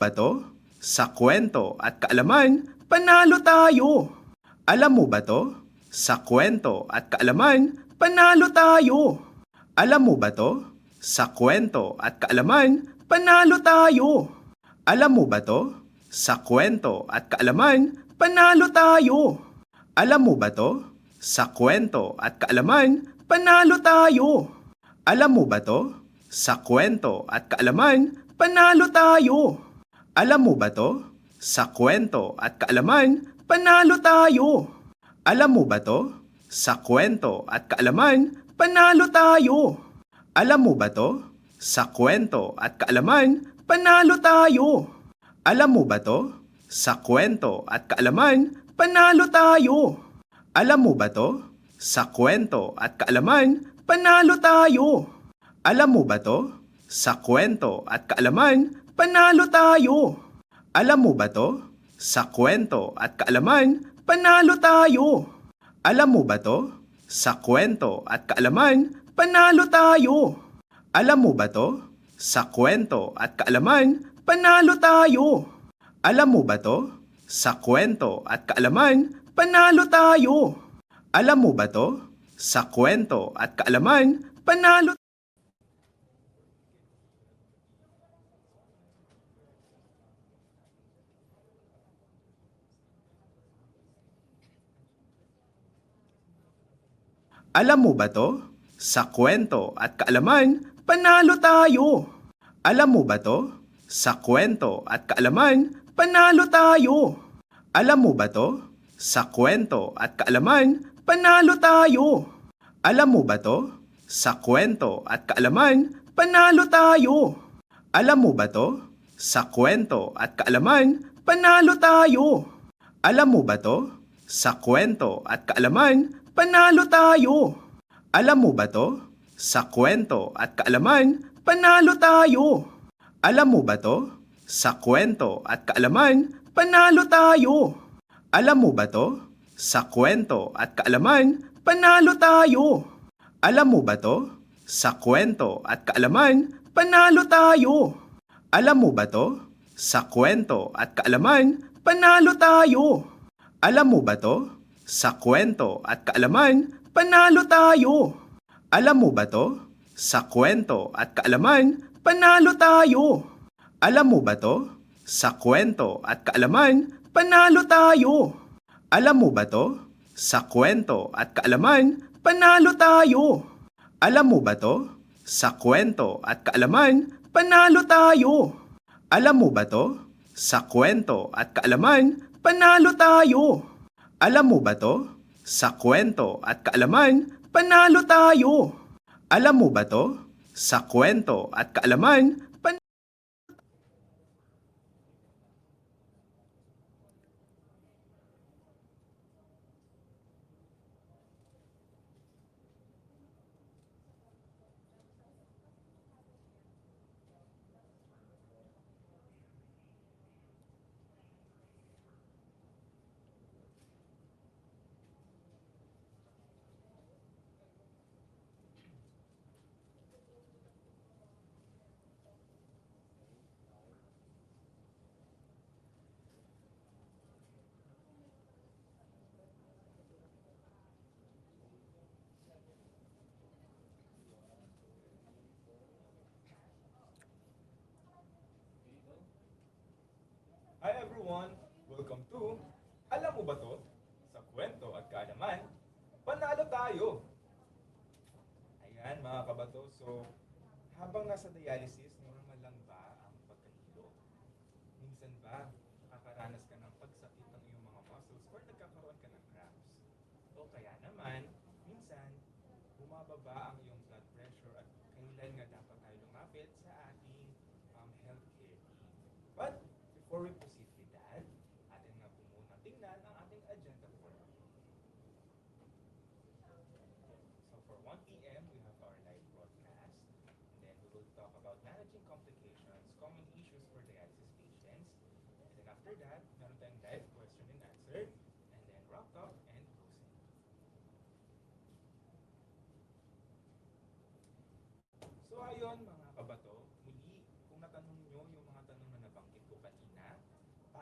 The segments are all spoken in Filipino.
ba to? Sa kwento at kaalaman, panalo tayo! Alam mo ba to? Sa kwento at kaalaman, panalo tayo! Alam mo ba to? Sa kwento at kaalaman, panalo tayo! Alam mo ba to? Sa kwento at kaalaman, panalo tayo! Alam mo ba to? Sa kwento at kaalaman, panalo tayo! Alam mo ba to? Sa kwento at kaalaman, panalo tayo! Alam mo ba to? Sa kwento at kaalaman, panalo tayo! Alam mo ba to? Sa kwento at kaalaman, panalo tayo! Alam mo ba to? Sa kwento at kaalaman, panalo tayo! Alam mo ba to? Sa kwento at kaalaman, panalo tayo! Alam mo ba to? Sa kwento at kaalaman, panalo tayo! Alam mo ba to? Sa kwento at kaalaman, panalo tayo! Alam mo ba to? Sa kwento at kaalaman, panalo tayo! Alam mo ba to? Sa kwento at kaalaman, panalo tayo! Alam mo ba to? Sa kwento at kaalaman, panalo tayo! Alam mo ba to? Sa kwento at kaalaman, panalo tayo! Alam mo ba to? Sa kwento at kaalaman, panalo. Alam mo ba to? Sa kwento at kaalaman, panalo tayo! Alam mo ba to? Sa kwento at kaalaman, panalo tayo! Alam mo ba to? Sa kwento at kaalaman, panalo tayo! Alam mo ba to? Sa kwento at kaalaman, panalo tayo! Alam mo ba to? Sa kwento at kaalaman, panalo tayo! Alam mo ba to? Sa kwento at kaalaman, panalo tayo! Alam mo ba to? Sa kwento at kaalaman, panalo tayo! Alam mo ba to? Sa kwento at kaalaman, panalo tayo! Alam mo ba to? Sa kwento at kaalaman, panalo tayo! Alam mo ba to? Sa kwento at kaalaman, panalo tayo! Alam mo ba to? Sa kwento at kaalaman, panalo tayo! Alam mo ba to? Sa kwento at kaalaman, panalo tayo! Alam mo ba to? Sa kwento at kaalaman, panalo tayo! Alam mo ba to? Sa kwento at kaalaman, panalo tayo! Alam mo ba to? Sa kwento at kaalaman, panalo tayo! Alam mo ba to? Sa kwento at kaalaman, panalo tayo! Alam mo ba to? Sa kwento at kaalaman, panalo tayo! Alam mo ba to? Sa kwento at kaalaman, panalo tayo! Alam mo ba to? Sa kwento at kaalaman, Hi everyone! Welcome to Alam mo ba to? Sa kwento at kaalaman, panalo tayo! Ayan mga kabato, so habang nasa dialysis, normal lang ba ang pagkahilo? Minsan ba nakakaranas ka ng pagsakit ng iyong mga muscles or nagkakaroon ka ng cramps? O kaya naman, minsan bumababa ang iyong blood pressure at kailan nga dapat tayo lumapit sa ating healthcare team. But before we proceed with that, atin nga po muna tingnan ang ating agenda for today. So for 1 p.m., we have our live broadcast. And then we will talk about managing complications, common issues for dialysis patients. And then after that, meron tayong live question and answer. And then wrap up and closing. So ayun mga kabato, muli kung natanong nyo yung mga tanong na nabanggit ko kanina,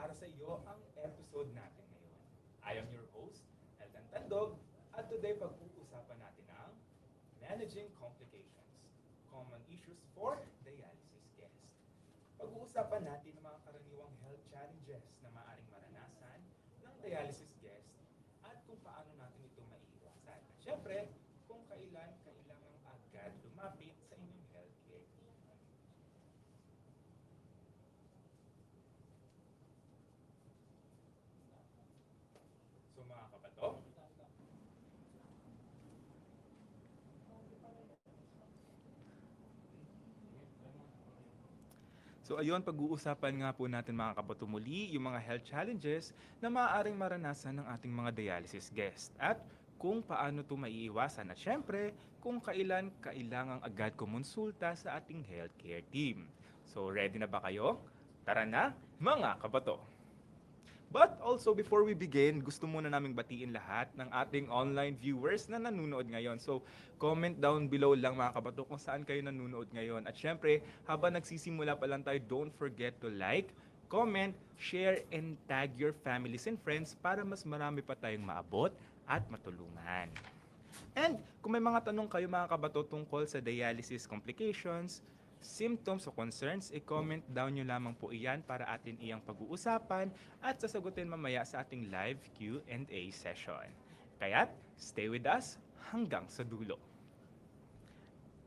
para sa iyo ang episode natin ngayon. I am your host, Elton Tandog, at today pag-uusapan natin ang Managing Complications, Common Issues for Dialysis Guests. Pag-uusapan natin ang mga karaniwang health challenges na maaaring maranasan ng dialysis guest at kung paano natin ito maiiwasan. At syempre, kung kailan kailangang agad lumapit sa inyong healthcare team. So mga kabato, so ayun, pag-uusapan nga po natin mga kabato muli yung mga health challenges na maaaring maranasan ng ating mga dialysis guest at kung paano ito maiiwasan at syempre kung kailan kailangang agad kumonsulta sa ating healthcare team. So ready na ba kayo? Tara na mga kabato! But also before we begin, gusto muna naming batiin lahat ng ating online viewers na nanonood ngayon. So comment down below lang mga kabato kung saan kayo nanonood ngayon. At syempre, habang nagsisimula pa lang tayo, don't forget to like, comment, share, and tag your families and friends para mas marami pa tayong maabot at matulungan. And kung may mga tanong kayo mga kabato tungkol sa dialysis complications, symptoms o concerns, i-comment down nyo lamang po iyan para atin iyang pag-uusapan at sasagutin mamaya sa ating live Q&A session. Kaya't stay with us hanggang sa dulo.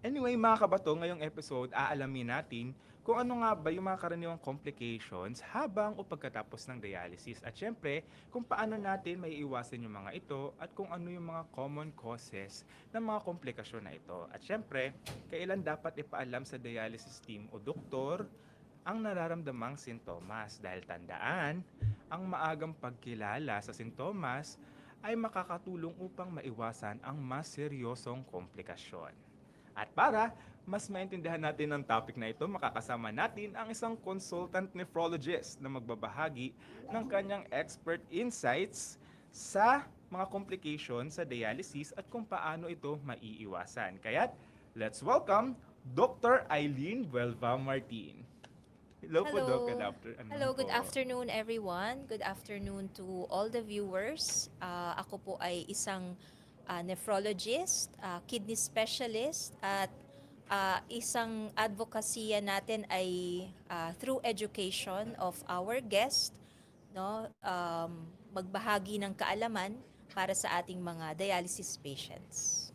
Anyway mga kabato, ngayong episode aalamin natin kung ano nga ba yung mga karaniwang complications habang o pagkatapos ng dialysis. At syempre, kung paano natin maiiwasan yung mga ito at kung ano yung mga common causes ng mga komplikasyon na ito. At syempre, kailan dapat ipaalam sa dialysis team o doktor ang nararamdamang sintomas. Dahil tandaan, ang maagang pagkilala sa sintomas ay makakatulong upang maiwasan ang mas seryosong komplikasyon. At para mas maintindihan natin ang topic na ito, makakasama natin ang isang consultant nephrologist na magbabahagi ng kanyang expert insights sa mga complications sa dialysis at kung paano ito maiiwasan. Kaya't, let's welcome Dr. Eileen Buelva Martin. Hello po, Doc. Hello, good afternoon everyone. Good afternoon to all the viewers. Ako po ay isang nephrologist, kidney specialist at isang advocacy natin ay through education of our guest, no, magbahagi ng kaalaman para sa ating mga dialysis patients.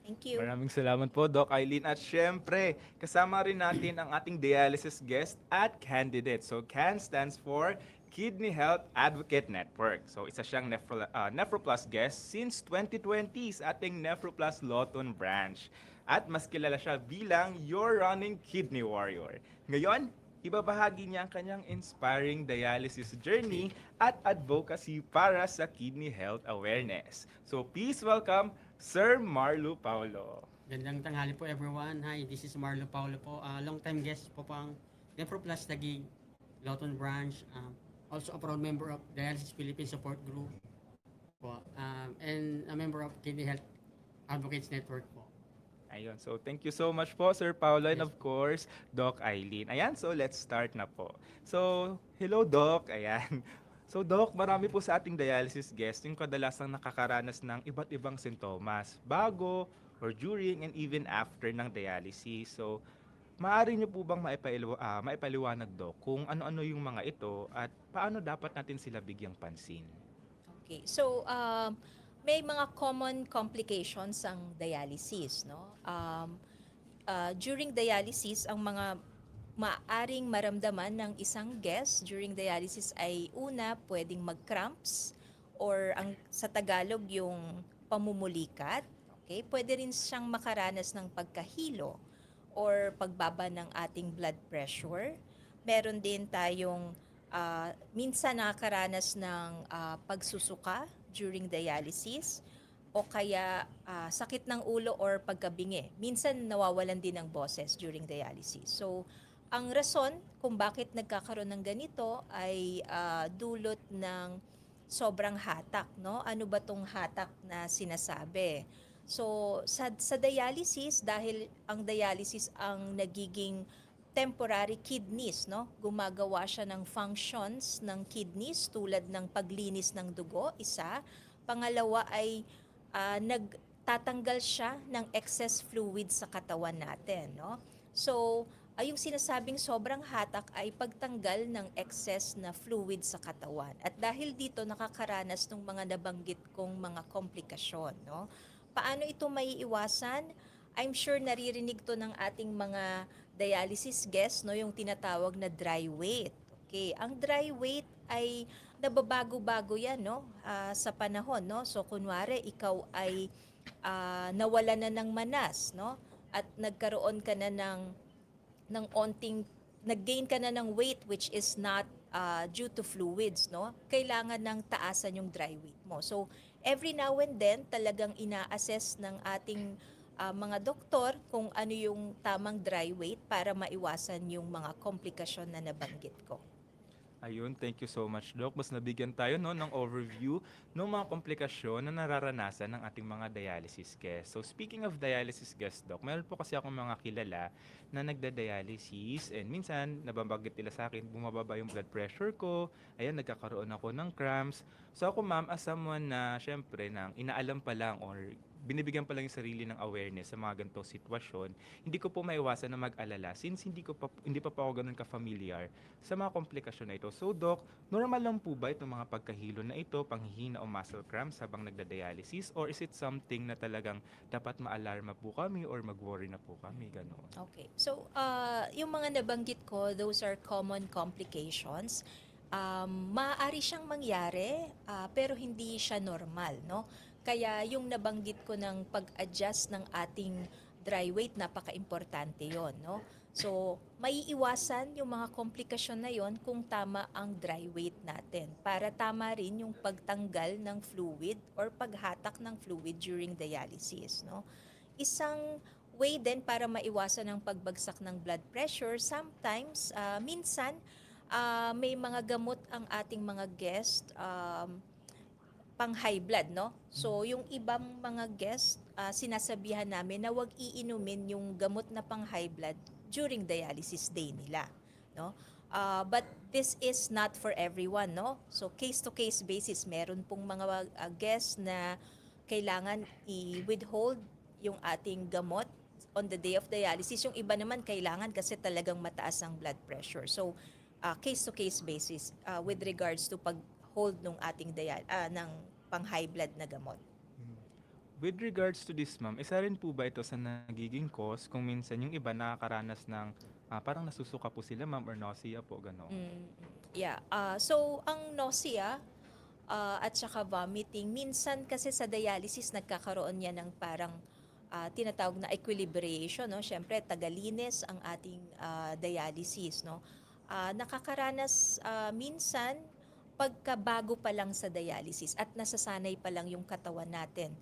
Thank you. Maraming salamat po, Doc Eileen. At syempre, kasama rin natin ang ating dialysis guest at candidate. So, CAN stands for Kidney Health Advocate Network. So, isa siyang NephroPlus guest since 2020 sa ating NephroPlus Lawton branch. At mas kilala siya bilang Your Running Kidney Warrior. Ngayon, ibabahagi niya ang kanyang inspiring dialysis journey at advocacy para sa kidney health awareness. So, please welcome Sir Marlo Paulo. Gandang tanghali po everyone. Hi, this is Marlo Paulo po. Long-time guest po ang NephroPlus Taguig, Lawton Branch. Also a proud member of Dialysis Philippines Support Group po. And a member of Kidney Health Advocates Network po. Ayun, so thank you so much po, Sir Paulo, and of course, Doc Eileen. Ayan, so let's start na po. So, hello Doc, ayan. So Doc, marami po sa ating dialysis guest yung kadalasang nakakaranas ng iba't ibang sintomas bago or during and even after ng dialysis. So, maaari niyo po bang maipaliwanag Doc kung ano-ano yung mga ito at paano dapat natin sila bigyang pansin? Okay. So, may mga common complications ang dialysis, no? During dialysis, ang mga maaring maramdaman ng isang guest during dialysis ay una, pwedeng mag-cramps or sa Tagalog yung pamumulikat. Okay? Pwede rin siyang makaranas ng pagkahilo or pagbaba ng ating blood pressure. Meron din tayong minsan nakakaranas ng pagsusuka during dialysis o kaya sakit ng ulo or pagkabingi. Minsan nawawalan din ng boses during dialysis. So, ang rason kung bakit nagkakaroon ng ganito ay dulot ng sobrang hatak, no? Ano ba tong hatak na sinasabi? So, sa dialysis, dahil ang dialysis ang nagiging temporary kidneys, no? Gumagawa siya ng functions ng kidneys tulad ng paglinis ng dugo, isa. Pangalawa ay nagtatanggal siya ng excess fluid sa katawan natin, no? So, yung sinasabing sobrang hatak ay pagtanggal ng excess na fluid sa katawan. At dahil dito nakakaranas ng mga nabanggit kong mga komplikasyon, no? Paano ito maiiwasan? I'm sure naririnig to ng ating mga dialysis guests, no, yung tinatawag na dry weight. Okay, ang dry weight ay nababago-bago yan, no, sa panahon, no. So kunwari ikaw ay nawala na ng manas, no, at nagkaroon ka na ng onting nag-gain ka na ng weight which is not due to fluids, no? Kailangan ng taasan yung dry weight mo. So, every now and then, talagang ina-assess ng ating mga doktor kung ano yung tamang dry weight para maiwasan yung mga komplikasyon na nabanggit ko. Ayun, thank you so much, Doc. Mas nabigyan tayo no, ng overview ng mga komplikasyon na nararanasan ng ating mga dialysis guests. So speaking of dialysis guests, Doc, meron po kasi akong mga kilala na nagda-dialysis and minsan nababanggit nila sa akin, bumababa yung blood pressure ko, ayan, nagkakaroon ako ng cramps. So ako ma'am, as someone na syempre nang inaalam pa lang or binibigyan pa lang yung sarili ng awareness sa mga ganitong sitwasyon, hindi ko po maiwasan na mag-alala since hindi pa po ako ganun ka-familiar sa mga komplikasyon na ito. So Doc, normal lang po ba itong mga pagkahilo na ito, panghihina o muscle cramps habang nagda-dialysis, or is it something na talagang dapat ma-alarma po kami or mag-worry na po kami, gano'n? Okay. So, yung mga nabanggit ko, those are common complications. Maaari siyang mangyari, pero hindi siya normal, no? Kaya yung nabanggit ko ng pag-adjust ng ating dry weight, napaka-importante yon, no? So, maiiwasan yung mga komplikasyon na yon kung tama ang dry weight natin para tama rin yung pagtanggal ng fluid or paghatak ng fluid during dialysis, no? Isang way din para maiwasan ang pagbagsak ng blood pressure, sometimes, minsan, may mga gamot ang ating mga guest, pang high blood, no? So, yung ibang mga guest, sinasabihan namin na wag iinumin yung gamot na pang high blood during dialysis day nila, no? But this is not for everyone, no? So, case-to-case basis, meron pong mga guests na kailangan i-withhold yung ating gamot on the day of dialysis. Yung iba naman kailangan kasi talagang mataas ang blood pressure. So, case-to-case basis with regards to pag-hold ng ating ng pang high blood na gamot. With regards to this, ma'am, isa rin po ba ito sa nagiging cause kung minsan yung iba nakakaranas ng parang nasusuka po sila, ma'am, or nausea po, gano'n? Yeah. So, ang nausea at saka vomiting, minsan kasi sa dialysis nagkakaroon yan ng parang tinatawag na equilibration, no? Siyempre, tagalinis ang ating dialysis, no? Nakakaranas minsan pagkabago pa lang sa dialysis at nasasanay pa lang yung katawan natin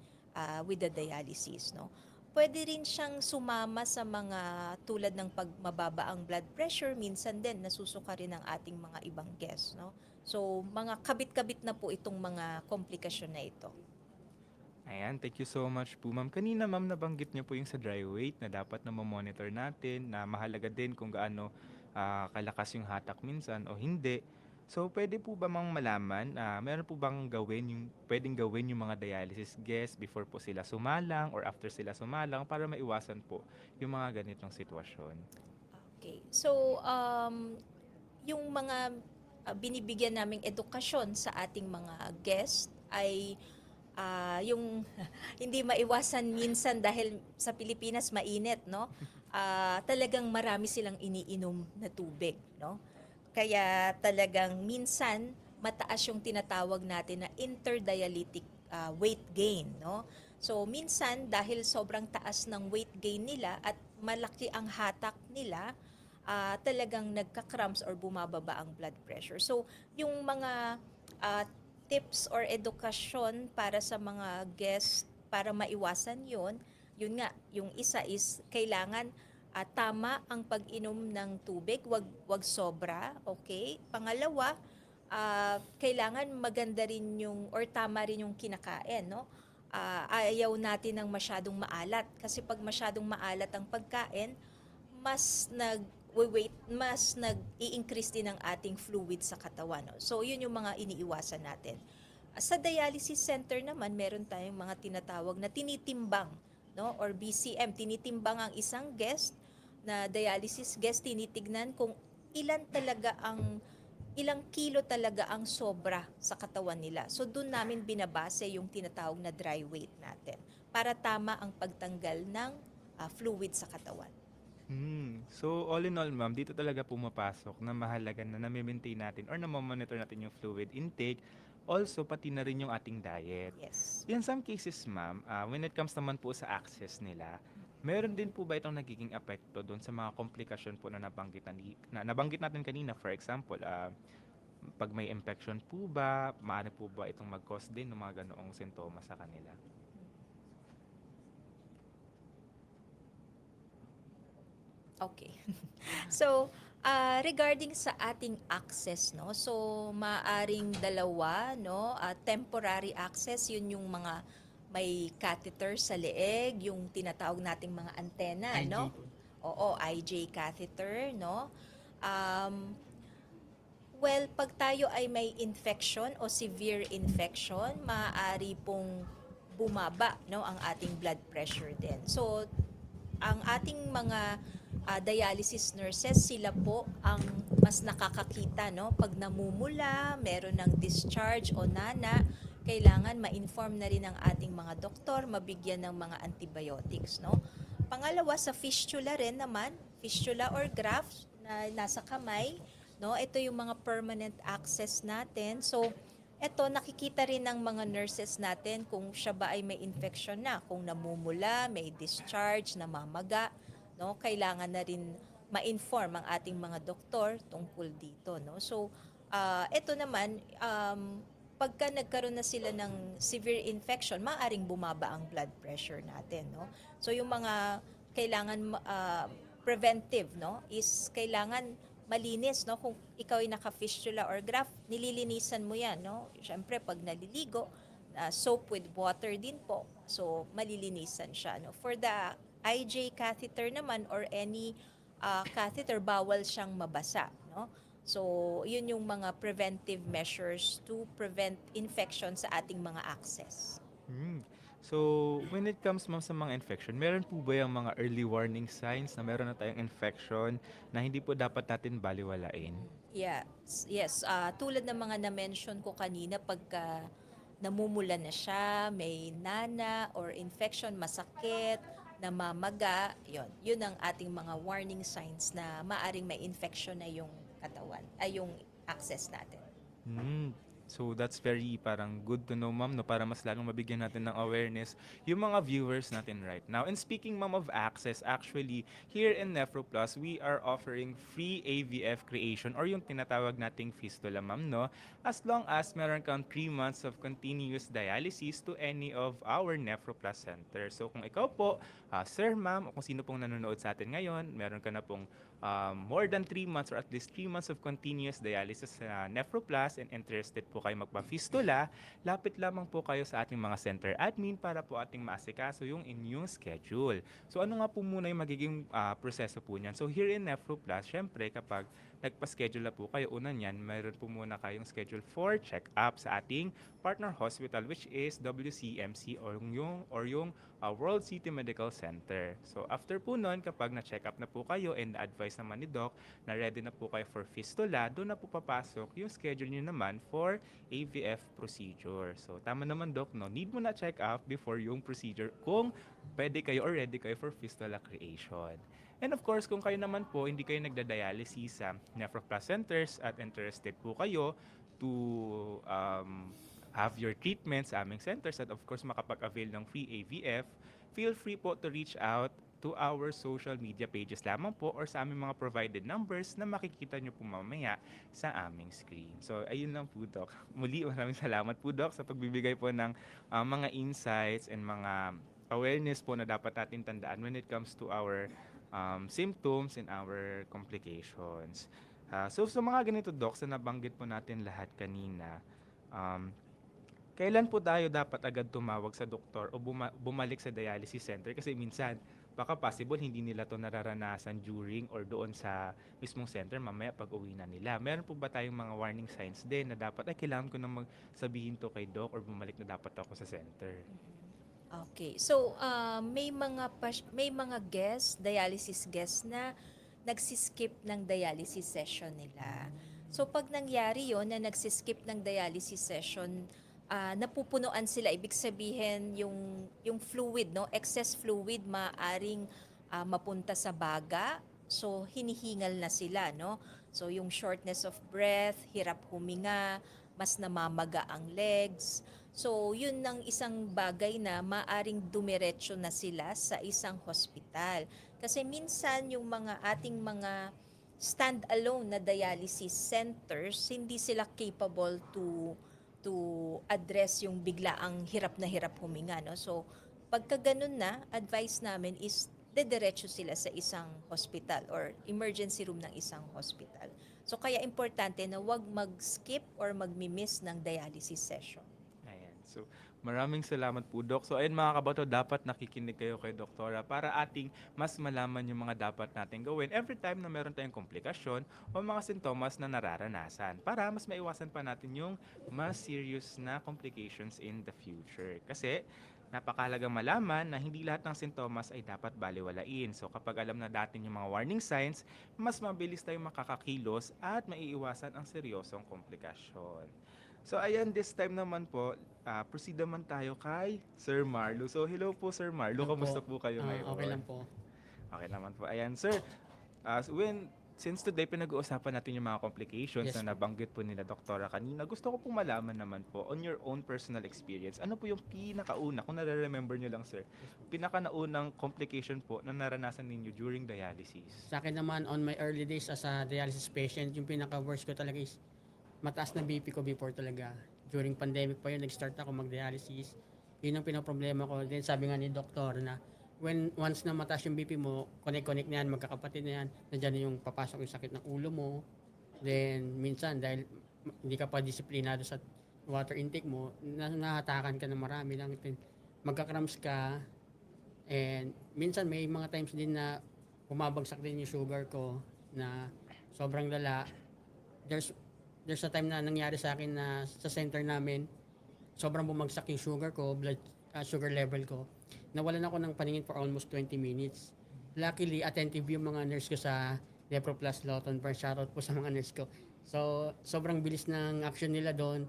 with the dialysis, no? Pwede rin siyang sumama sa mga tulad ng pagmababa ang blood pressure, minsan din nasusuka rin ang ating mga ibang guests, no? So, mga kabit-kabit na po itong mga komplikasyon na ito. Ayan, thank you so much po, ma'am. Kanina, ma'am, nabanggit niyo po yung sa dry weight na dapat na monitor natin, na mahalaga din kung gaano kalakas yung hatak minsan o hindi. So, pwede po ba mang malaman, meron po bang pwedeng gawin yung mga dialysis guests before po sila sumalang or after sila sumalang para maiwasan po yung mga ganitong sitwasyon? Okay. So, yung mga binibigyan naming edukasyon sa ating mga guest ay yung hindi maiwasan minsan dahil sa Pilipinas mainit, no? Talagang marami silang iniinom na tubig, no? Kaya talagang minsan mataas yung tinatawag natin na interdialytic weight gain, no? So minsan dahil sobrang taas ng weight gain nila at malaki ang hatak nila, talagang nagka-cramps or bumababa ang blood pressure. So yung mga tips or edukasyon para sa mga guests para maiwasan yun nga, yung isa is kailangan tama ang pag-inom ng tubig, wag sobra, okay? Pangalawa, kailangan maganda rin yung or tama rin yung kinakain, no? Ayaw natin ng masyadong maalat kasi pag masyadong maalat ang pagkain, mas mas nag-i-increase din ang ating fluid sa katawan. No? So, yun yung mga iniiwasan natin. Sa dialysis center naman, meron tayong mga tinatawag na tinitimbang, no? Or BCM, tinitimbang ang isang guest na dialysis guest, tinitignan kung ilang kilo talaga ang sobra sa katawan nila. So doon namin binabase yung tinatawag na dry weight natin para tama ang pagtanggal ng fluid sa katawan. So, all in all, ma'am, dito talaga pumapasok na mahalaga na nami-maintain natin or namomonitor natin yung fluid intake. Also, pati na rin yung ating diet. Yes. In some cases, ma'am, when it comes naman po sa access nila, meron din po ba itong nagiging epekto doon sa mga komplikasyon po na nabanggit natin kanina? For example, pag may infection po ba, maaari po ba itong mag-cause din ng mga ganoong sintomas sa kanila? Okay. So, regarding sa ating access, no? So, maaring dalawa, no? Temporary access, yun yung mga may catheter sa leeg, yung tinatawag nating mga antena, IG no? po. Oo, IJ catheter, no? Um, well, pag tayo ay may infection o severe infection, maaari pong bumaba, no, ang ating blood pressure din. So, ang ating mga dialysis nurses, sila po ang mas nakakakita, no? Pag namumula, meron ng discharge o nana, kailangan ma-inform na rin ang ating mga doktor, mabigyan ng mga antibiotics, no? Pangalawa, sa fistula rin naman, fistula or graft na nasa kamay, no? Ito yung mga permanent access natin. So, eto, nakikita rin ng mga nurses natin kung siya ba ay may infection na, kung namumula, may discharge, namamaga, no? Kailangan na rin ma-inform ang ating mga doktor tungkol dito, no? So, eto naman, pagka nagkaroon na sila ng severe infection, maaring bumaba ang blood pressure natin, no? So, yung mga kailangan preventive, no, is kailangan malinis, no? Kung ikaw ay naka-fistula or graft, nililinisan mo yan, no? Siyempre, pag naliligo, soap with water din po. So, malilinisan siya, no? For the IJ catheter naman or any catheter, bawal siyang mabasa, no? So, yun yung mga preventive measures to prevent infection sa ating mga access. So, when it comes ma'am sa mga infection, meron po ba yung mga early warning signs na meron na tayong infection na hindi po dapat natin baliwalain? Yes. Tulad ng mga na-mention ko kanina, pagka namumula na siya, may nana or infection, masakit, namamaga, yun ang ating mga warning signs na maaring may infection na yung katawan, ay yung access natin. So that's very parang good to know, ma'am, no, para mas lalong mabigyan natin ng awareness yung mga viewers natin right now. And speaking, ma'am, of access, actually, here in NephroPlus, we are offering free AVF creation or yung tinatawag nating fistula, ma'am, no? As long as meron kang 3 months of continuous dialysis to any of our NephroPlus centers. So kung ikaw po, sir, ma'am, o kung sino pong nanonood sa atin ngayon, meron ka na pong more than 3 months or at least 3 months of continuous dialysis sa NephroPlus and interested po kayo magpa-fistula, lapit lamang po kayo sa ating mga center admin para po ating maasikaso yung inyong schedule. So ano nga po muna yung magiging proseso po niyan? So here in NephroPlus, syempre kapag nagpa-schedule na po kayo, una niyan, mayroon po muna kayong schedule for check-up sa ating partner hospital which is WCMC or yung World City Medical Center. So after po nun, kapag na-check up na po kayo and advice naman ni Doc na ready na po kayo for fistula, doon na po papasok yung schedule nyo naman for AVF procedure. So tama naman Doc, no? Need mo na check up before yung procedure kung pwede kayo or ready kayo for fistula creation. And of course, kung kayo naman po, hindi kayo nagda-dialysis sa NephroPlus centers at interested po kayo to have your treatment sa aming centers at of course makapag-avail ng free AVF, feel free po to reach out to our social media pages lamang po or sa aming mga provided numbers na makikita nyo po mamaya sa aming screen. So, ayun lang po, Doc. Muli, maraming salamat po, Doc, sa pagbibigay po ng mga insights and mga awareness po na dapat natin tandaan when it comes to our symptoms and our complications. So, sa mga ganito, Doc, sa nabanggit po natin lahat kanina, kailan po tayo dapat agad tumawag sa doktor o bumalik sa dialysis center? Kasi minsan, baka possible hindi nila to nararanasan during or doon sa mismong center mamaya pag uwi na nila. Meron po ba tayong mga warning signs din na dapat, ay kailangan ko na magsabihin to kay doc or bumalik na dapat ako sa center? Okay. So, may mga guests, dialysis guests na nagsiskip ng dialysis session nila. So, pag nangyari yon na nagsiskip ng dialysis session, napupunuan sila. Ibig sabihin, yung fluid, no? Excess fluid maaring mapunta sa baga. So, hinihingal na sila, no? So, yung shortness of breath, hirap huminga, mas namamaga ang legs. So, yun ang isang bagay na maaring dumiretso na sila sa isang hospital. Kasi minsan yung ating mga stand-alone na dialysis centers, hindi sila capable to address yung biglaang hirap na hirap huminga, no? So, pagka ganun na, advice namin is dediretso sila sa isang hospital or emergency room ng isang hospital. So, kaya importante na wag mag-skip or mag-miss ng dialysis session. Ayan. So, maraming salamat po, Doc. So, ayun mga kabato, dapat nakikinig kayo kay Doktora para ating mas malaman yung mga dapat natin gawin every time na meron tayong komplikasyon o mga sintomas na nararanasan para mas maiwasan pa natin yung mas serious na complications in the future. Kasi, napakahalagang malaman na hindi lahat ng sintomas ay dapat baliwalain. So kapag alam na natin yung mga warning signs, mas mabilis tayong makakakilos at maiiwasan ang seryosong komplikasyon. So ayan, this time naman po, proceed naman tayo kay Sir Marlo. So hello po Sir Marlo, Hello po. kamusta po kayo ngayon? Okay lang po. Okay naman po. Ayan sir, since today pinag-uusapan natin yung mga complications Yes na nabanggit po nila Doktora kanina, gusto ko pong malaman naman po on your own personal experience, ano po yung pinakauna, kung nare-remember nyo lang sir, pinakanaunang complication po na naranasan ninyo during dialysis? Sa akin naman, on my early days as a dialysis patient, yung pinaka-worst ko talaga is mataas na BP ko before talaga. During pandemic pa yun, nag-start ako mag-dialysis. Yun ang pinaproblema ko. Then sabi nga ni doktor na once na mataas yung BP mo, connect na yan, magkakapatid na yan, nandiyan na yung papasok yung sakit ng ulo mo. Then minsan dahil hindi ka pa disiplinado sa water intake mo, nahatakan ka ng marami lang. Then, magka-cramps ka. And minsan may mga times din na bumabagsak din yung sugar ko na sobrang lala. There's a time na nangyari sa akin na sa center namin, sobrang bumagsak yung sugar ko, sugar level ko. Nawalan ako ng paningin for almost 20 minutes. Luckily, attentive yung mga nurse ko sa Nephroplast Lawton Bar. Shoutout po sa mga nurse ko. So, sobrang bilis ng action nila doon.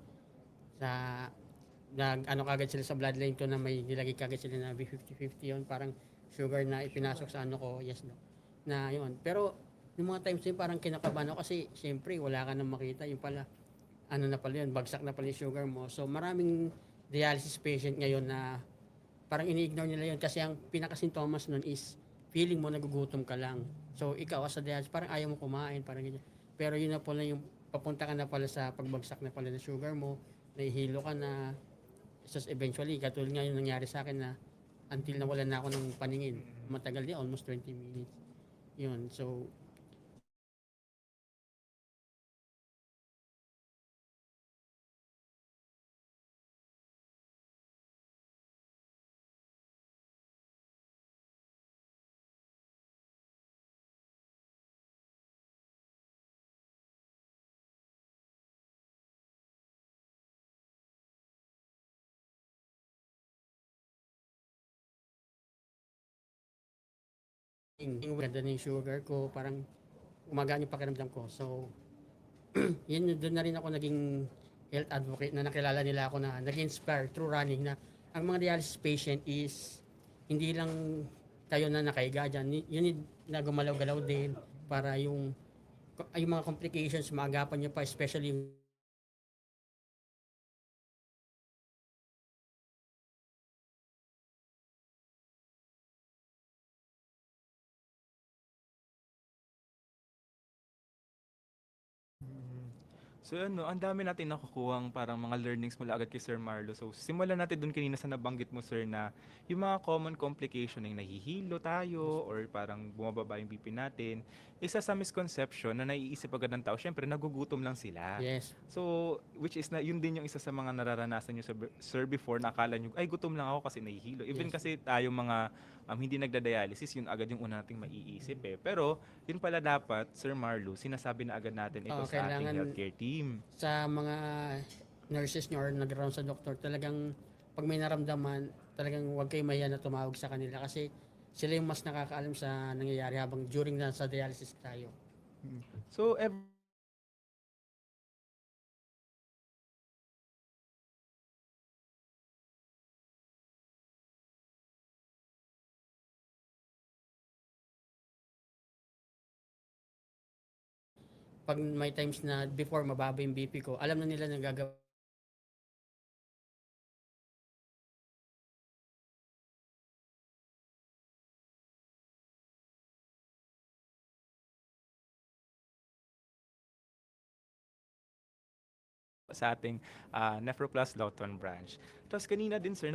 Kagad sila sa bloodline ko na may nilagay kagad sila na B50-50 yun. Parang sugar na ipinasok sa ano ko. Yes, no. Na yun. Pero, yung mga times yun parang kinakabahan ako kasi syempre wala ka nang makita. Yung pala, ano na pala yun, bagsak na pala yung sugar mo. So, maraming dialysis patient ngayon na parang ini-ignore nila yun kasi ang pinaka-sintomas nun is feeling mo nagugutom ka lang. So, ikaw as a dialysis, parang ayaw mo kumain, parang ganyan. Pero yun na pala yung papunta ka na pala sa pagbagsak na pala ng sugar mo, nahihilo ka na. So, eventually, katulad nga yung nangyari sa akin na until nawalan na ako ng paningin. Matagal din, almost 20 minutes. Yun, so, ganda na yung sugar ko, parang umagaan yung pakiramdam ko. So, yun, doon na rin ako naging health advocate na nakilala nila ako na nag-inspire through running na ang mga dialysis patient is hindi lang kayo na nakahiga dyan. You need na gumalaw-galaw din para yung mga complications maagapan nyo pa, especially So ano, ang dami natin nakukuhang parang mga learnings mula agad kay Sir Marlo. So simulan natin doon kanina sa nabanggit mo sir na yung mga common complication ng nahihilo tayo or parang bumababa yung BP natin. Isa sa misconception na naiisip agad ng tao, syempre nagugutom lang sila. yes. So which is na yun din yung isa sa mga nararanasan nyo sir before na akala nyo, ay gutom lang ako kasi nahihilo. Even Yes. kasi tayo mga hindi nagda-dialysis, yun agad yung una nating maiisip eh. Pero yun pala dapat, Sir Marlo, sinasabi na agad natin ito sa ating Kailangan healthcare team. sa mga nurses nyo or nag-round sa doktor, talagang pag may naramdaman, talagang huwag kayo mahiya na tumawag sa kanila kasi sila yung mas nakakaalam sa nangyayari habang during na sa dialysis tayo. So, Pag may times na before mababa yung BP ko, alam na nila na gagawin sa ating Nephroplast Lawton branch. Tapos kanina din sir,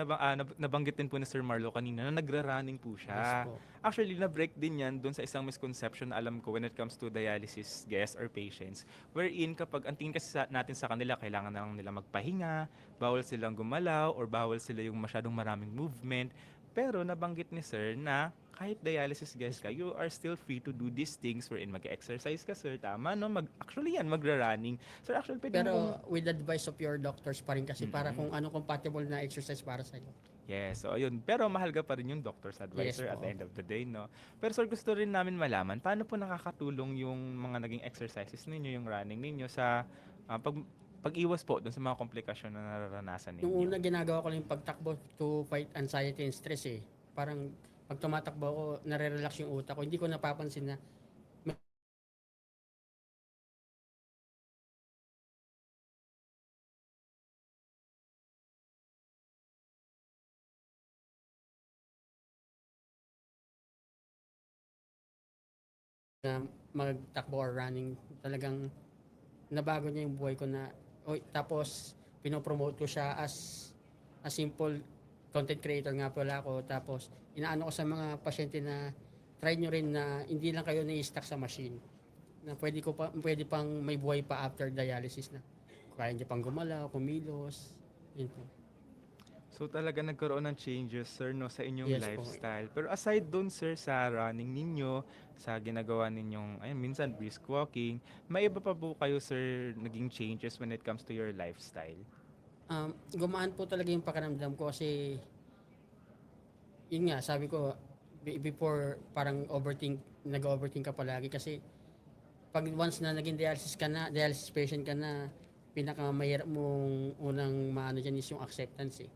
nabanggit din po ni Sir Marlo kanina na nagra-running po siya. Yes po. Actually, na-break din yan doon sa isang misconception na alam ko when it comes to dialysis guests or patients. Wherein kapag ang tingin kasi natin sa kanila, kailangan na lang nila magpahinga, bawal silang gumalaw, or bawal sila yung masyadong maraming movement. Pero nabanggit ni sir na kahit dialysis guest ka, you are still free to do these things wherein mag-exercise ka sir, tama no? Actually yan, magra-running. Sir, actually pwede mo Pero kong- with advice of your doctors pa rin kasi para kung ano compatible na exercise para sa'yo. Yes, so ayun. Pero mahal ka pa rin yung doctor's advisor Yes at po. the end of the day, no? Pero sir, gusto rin namin malaman, paano po nakakatulong yung mga naging exercises ninyo, yung running ninyo sa pag-iwas po dun sa mga komplikasyon na nararanasan ninyo? Yung una ginagawa ko lang yung pagtakbo to fight anxiety and stress eh. Parang pag tumatakbo ako, nare-relax yung utak ko. Hindi ko napapansin na na magtakbo or running. Talagang nabago niya yung buhay ko na tapos pinopromote ko siya as a simple content creator nga pala ako. Tapos inaano ko sa mga pasyente na try nyo rin na hindi lang kayo na-stuck sa machine. Na pwede pang may buhay pa after dialysis na. Kaya niya pang gumalaw, kumilos. Yun po. So talaga nagkaroon ng changes, sir, no, sa inyong Yes po. lifestyle. Pero aside dun, sir, sa running ninyo, sa ginagawa ninyong, ayun, minsan brisk walking, may iba pa po kayo, sir, naging changes when it comes to your lifestyle? Gumaan po talaga yung pakiramdam ko kasi yun nga, sabi ko before parang nag-overthink ka palagi kasi pag once na naging dialysis patient ka na, pinakamahirap mong unang maano dyan is yung acceptance eh.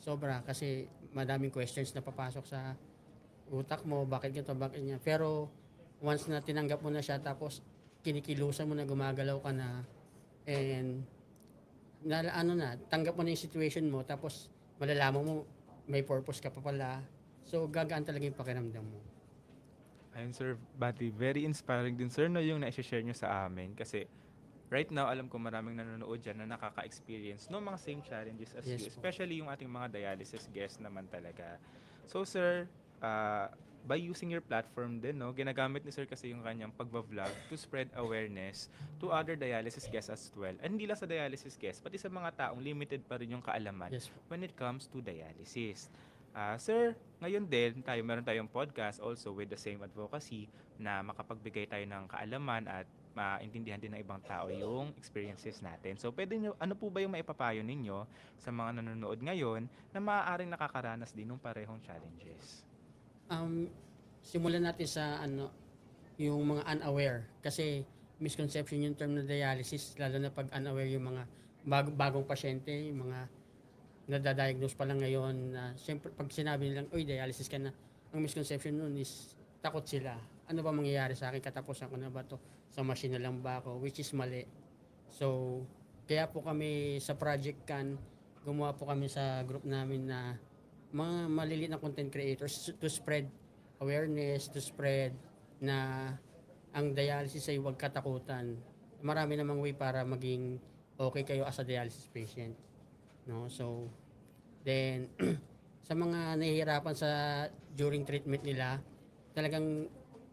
Sobra kasi madaming questions na papasok sa utak mo, bakit ganito, bakit niya. Pero once na tinanggap mo na siya tapos kinikilusan mo na, gumagalaw ka na, and tanggap mo na yung situation mo, tapos malalaman mo may purpose ka pa pala. So gagaan talaga yung pakiramdam mo. Ayun, Sir Bati, very inspiring din, sir, no, yung na-share nyo sa amin. Kasi right now, alam ko maraming nanonood dyan na nakaka-experience no mga same challenges as Yes you, po. especially yung ating mga dialysis guests naman talaga. So, sir, by using your platform din, no, ginagamit ni sir kasi yung kanyang pagbablog to spread awareness to other dialysis guests as well. And hindi lang sa dialysis guests, pati sa mga taong limited pa rin yung kaalaman Yes po. when it comes to dialysis. Sir, ngayon din, meron tayong podcast also with the same advocacy na makapagbigay tayo ng kaalaman at maintindihan din ng ibang tao yung experiences natin. So, pwede nyo, ano po ba yung maipapayo ninyo sa mga nanonood ngayon na maaaring nakakaranas din ng parehong challenges? Simulan natin sa yung mga unaware kasi misconception yung term na dialysis, lalo na pag unaware yung mga bagong pasyente, yung mga nadadiagnose pa lang ngayon na siyempre pag sinabi nilang, "Uy, dialysis ka na." Ang misconception nun is takot sila. Ano ba mangyayari sa akin? Katapusan ko na ba to? Sa machine na lang ba ako? Which is mali. So, kaya po kami sa Project Can, gumawa po kami sa group namin na mga maliliit na content creators to spread awareness, to spread na ang dialysis ay huwag katakutan. Marami namang way para maging okay kayo as a dialysis patient. No? So, then, sa mga nahihirapan during treatment nila, talagang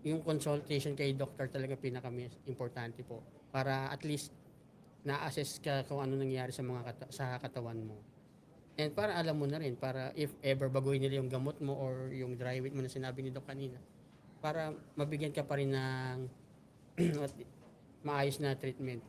yung consultation kay doctor talaga pinaka-importante po. Para at least na-assess ka kung ano nangyayari sa katawan mo. And para alam mo na rin, para if ever baguhin nila yung gamot mo or yung dry weight mo na sinabi ni Doc kanina, para mabigyan ka pa rin ng maayos na treatment.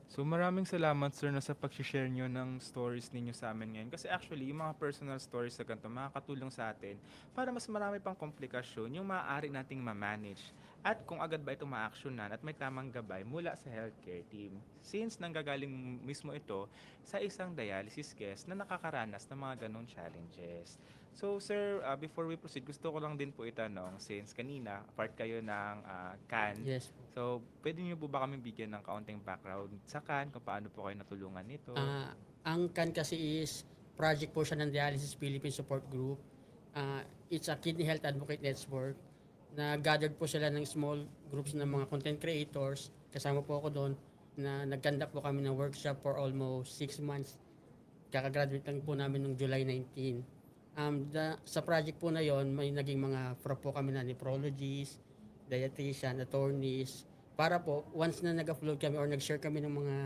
So maraming salamat sir na sa pag-share nyo ng stories ninyo sa amin ngayon. Kasi actually, yung mga personal stories na ganito, makakatulong sa atin para mas marami pang komplikasyon yung maaari nating ma-manage. At kung agad ba ito ma-actionan at may tamang gabay mula sa healthcare team. Since nanggagaling mismo ito sa isang dialysis guest na nakakaranas ng mga ganong challenges. So sir, before we proceed, gusto ko lang din po itanong since kanina part kayo ng CAN. Yes. So, pwede niyo po ba kaming bigyan ng kaunting background sa CAN, kung paano po kayo natulungan nito? Ang CAN kasi is project po siya ng Dialysis Philippines Support Group. It's a kidney health advocate network na gathered po sila ng small groups ng mga content creators. Kasama po ako doon na nagkanda po kami ng workshop for almost 6 months. Kakagraduate lang po namin noong July 19. Sa project po na yon may naging mga pro po kami na nephrologists, dietitian, attorneys, para po once na nag-upload kami or nag-share kami ng mga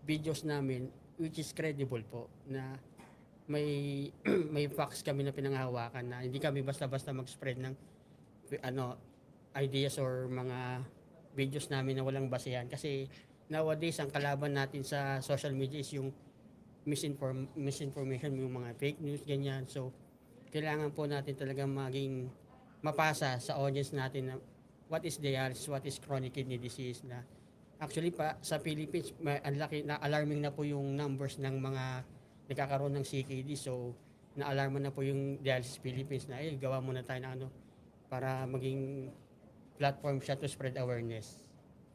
videos namin which is credible po na may may facts kami na pinanghahawakan na hindi kami basta-basta mag-spread ng ideas or mga videos namin na walang basehan kasi nowadays ang kalaban natin sa social media is yung misinformation, yung mga fake news ganyan. So kailangan po natin talaga maging mapasa sa audience natin na what is dialysis, what is chronic kidney disease na actually pa sa Philippines ang laki na alarming na po yung numbers ng mga nagkakaroon ng CKD. So na-alarman na po yung Dialysis Philippines na gawa muna tayo ng para maging platform siya to spread awareness.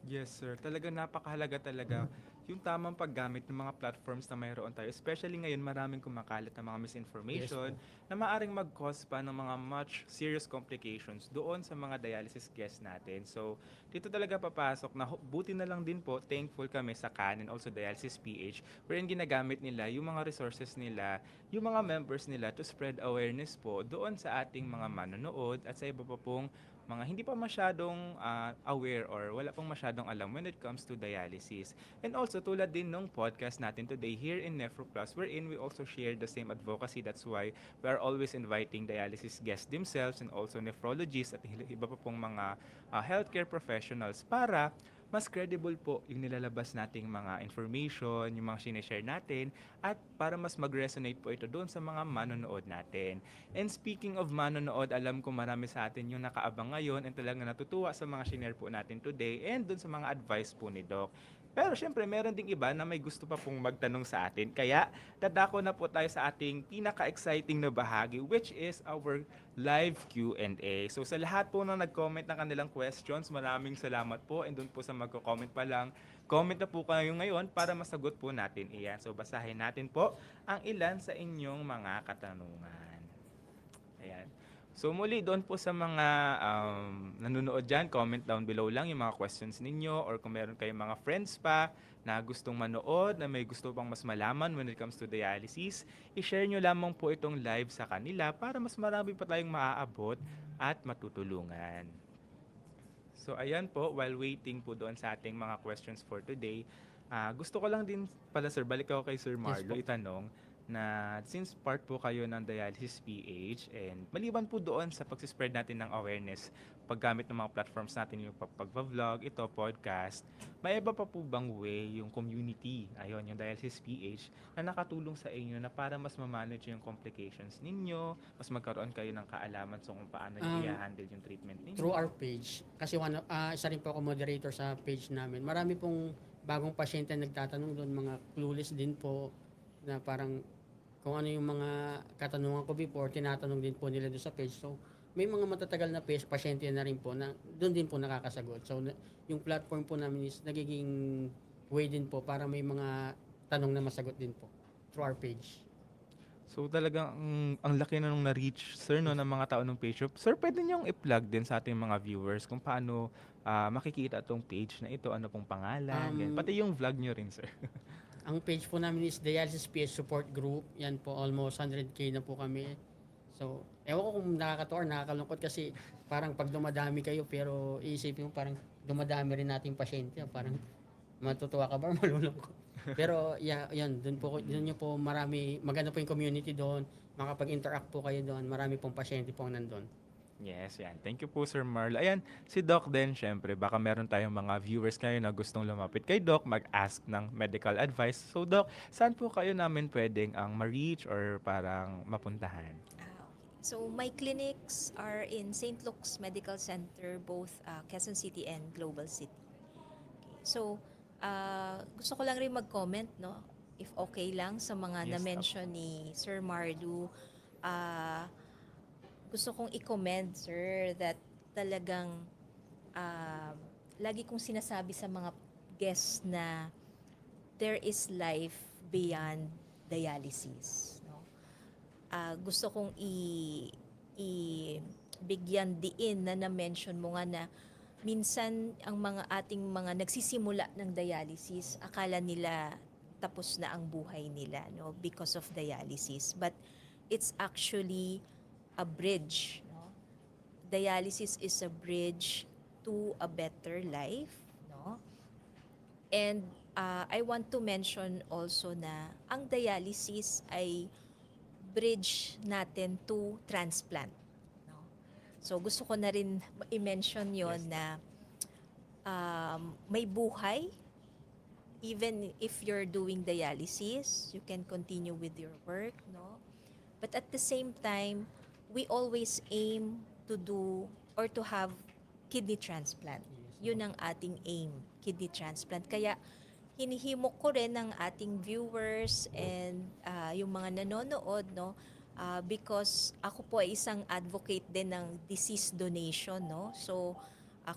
Yes, sir. Talaga napakahalaga talaga yung tamang paggamit ng mga platforms na mayroon tayo. Especially ngayon, maraming kumakalat ng mga misinformation na maaring mag-cause pa ng mga much serious complications doon sa mga dialysis guests natin. So, dito talaga papasok na buti na lang din po, thankful kami sa CAN and also Dialysis PH wherein ginagamit nila yung mga resources nila, yung mga members nila to spread awareness po doon sa ating mga manonood at sa iba pa pong mga hindi pa masyadong aware or wala pang masyadong alam when it comes to dialysis. And also, tulad din nung podcast natin today here in NephroPlus, wherein we also share the same advocacy. That's why we are always inviting dialysis guests themselves and also nephrologists at iba pa pong mga healthcare professionals para mas credible po yung nilalabas nating mga information, yung mga sinishare natin, at para mas mag-resonate po ito doon sa mga manonood natin. And speaking of manonood, alam ko marami sa atin yung nakaabang ngayon and talagang natutuwa sa mga sinare po natin today and doon sa mga advice po ni Doc. Pero syempre, meron ding iba na may gusto pa pong magtanong sa atin. Kaya, dadako na po tayo sa ating pinaka-exciting na bahagi, which is our live Q&A. So sa lahat po na nag-comment ng kanilang questions, maraming salamat po. And doon po sa magko-comment pa lang, comment na po kayo ngayon para masagot po natin iyan. So basahin natin po ang ilan sa inyong mga katanungan. Ayan. So muli doon po sa mga nanonood dyan, comment down below lang yung mga questions ninyo or kung meron kayong mga friends pa na gustong manood, na may gusto pang mas malaman when it comes to dialysis, i-share nyo lamang po itong live sa kanila para mas marami pa tayong maaabot at matutulungan. So ayan po, while waiting po doon sa ating mga questions for today, gusto ko lang din pala sir, balik ako kay Sir Marlo, po. itanong na since part po kayo ng Dialysis PH and maliban po doon sa pagsispread natin ng awareness, paggamit ng mga platforms natin yung pag-vlog, ito, podcast, may iba pa po bang way yung community, ayun, yung Dialysis PH, na nakatulong sa inyo na para mas ma-manage yung complications ninyo, mas magkaroon kayo ng kaalaman sa kung paano yung i-handle yung treatment ninyo? Through our page, kasi isa rin po ako moderator sa page namin. Marami pong bagong pasyente na nagtatanong doon, mga clueless din po na parang kung ano yung mga katanungan ko before, tinatanong din po nila doon sa page. So, may mga matatagal na page, pasyente na rin po na doon din po nakakasagot. So, yung platform po namin is nagiging way din po para may mga tanong na masagot din po through our page. So talagang ang laki na nung na-reach, sir, no, ng mga tao ng page. Sir, pwede niyong i-plug din sa ating mga viewers kung paano makikita itong page na ito, ano pong pangalan, ganyan. Pati yung vlog niyo rin, sir. Ang page po namin is Dialysis PH Support Group. Yan po, almost 100K na po kami. So, ewan ko kung nakakatawa or nakakalungkot kasi parang pag dumadami kayo pero iisipin mo parang dumadami rin nating pasyente. Parang Matutuwa ka ba or malulungkot? Pero yeah, yun, dun niyo po marami, maganda po yung community doon, makapag-interact po kayo doon, marami pong pasyente po nandun. Yes, yan. Thank you po, Sir Marlo. Ayan, si Doc din, syempre, baka meron tayong mga viewers ngayon na gustong lumapit kay Doc, mag-ask ng medical advice. So, Doc, saan po kayo namin pwedeng ang ma-reach or parang mapuntahan? Okay. So my clinics are in St. Luke's Medical Center, both Quezon City and Global City. Okay. So gusto ko lang rin mag-comment, no, if okay lang sa mga Yes, na-mention ni Sir Marlu. Ah, Gusto kong i-commend, sir, that talagang ah, lagi kong sinasabi sa mga guests na there is life beyond dialysis. No? Gusto kong bigyan diin na na-mention mo nga na minsan ang mga ating mga nagsisimula ng dialysis, akala nila tapos na ang buhay nila, no, because of dialysis, but it's actually a bridge, no. Dialysis is a bridge to a better life, no. And I want to mention also na ang dialysis ay bridge natin to transplant, no? So gusto ko na rin i-mention yon Yes. na may buhay even if you're doing dialysis, you can continue with your work, no? But at the same time, we always aim to do or to have kidney transplant. Yun ang ating aim, kidney transplant. Kaya hinihimok ko rin ng ating viewers and yung mga nanonood, no, because ako po ay isang advocate din ng disease donation, no. So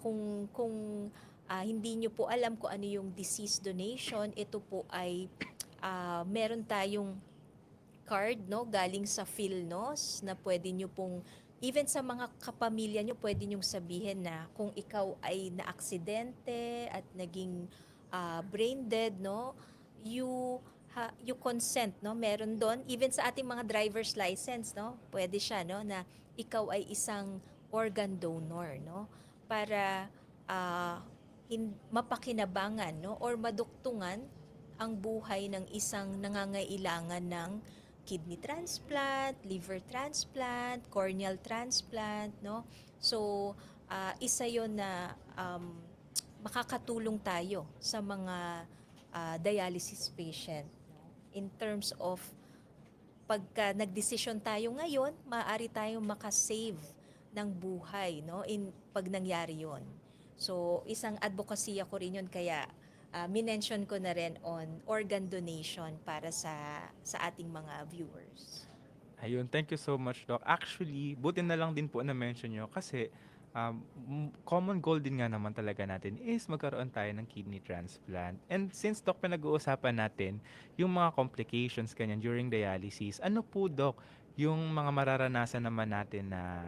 kung hindi nyo po alam kung ano yung disease donation, ito po ay meron tayong card, no, galing sa PhilNos na pwede nyo pong, even sa mga kapamilya nyo, pwede nyong sabihin na kung ikaw ay naaksidente at naging brain dead, no, you consent, no, meron doon, even sa ating mga driver's license, no, pwede siya, no, na ikaw ay isang organ donor, no, para mapakinabangan, no, or maduktungan ang buhay ng isang nangangailangan ng kidney transplant, liver transplant, corneal transplant, no? So, isa 'yon na makakatulong tayo sa mga dialysis patient, no? In terms of pagka nagdesisyon tayo ngayon, maaari tayong makasave ng buhay, no? Pag nangyari 'yon. So, isang advocacy ako rin 'yon, kaya minention ko na rin on organ donation para sa ating mga viewers. Ayun, thank you so much, Doc. Actually, buti na lang din po na-mention nyo kasi common goal din nga naman talaga natin is magkaroon tayo ng kidney transplant. And since, Doc, pinag-uusapan natin yung mga complications kanyan during dialysis, ano po, Doc, yung mga mararanasan naman natin na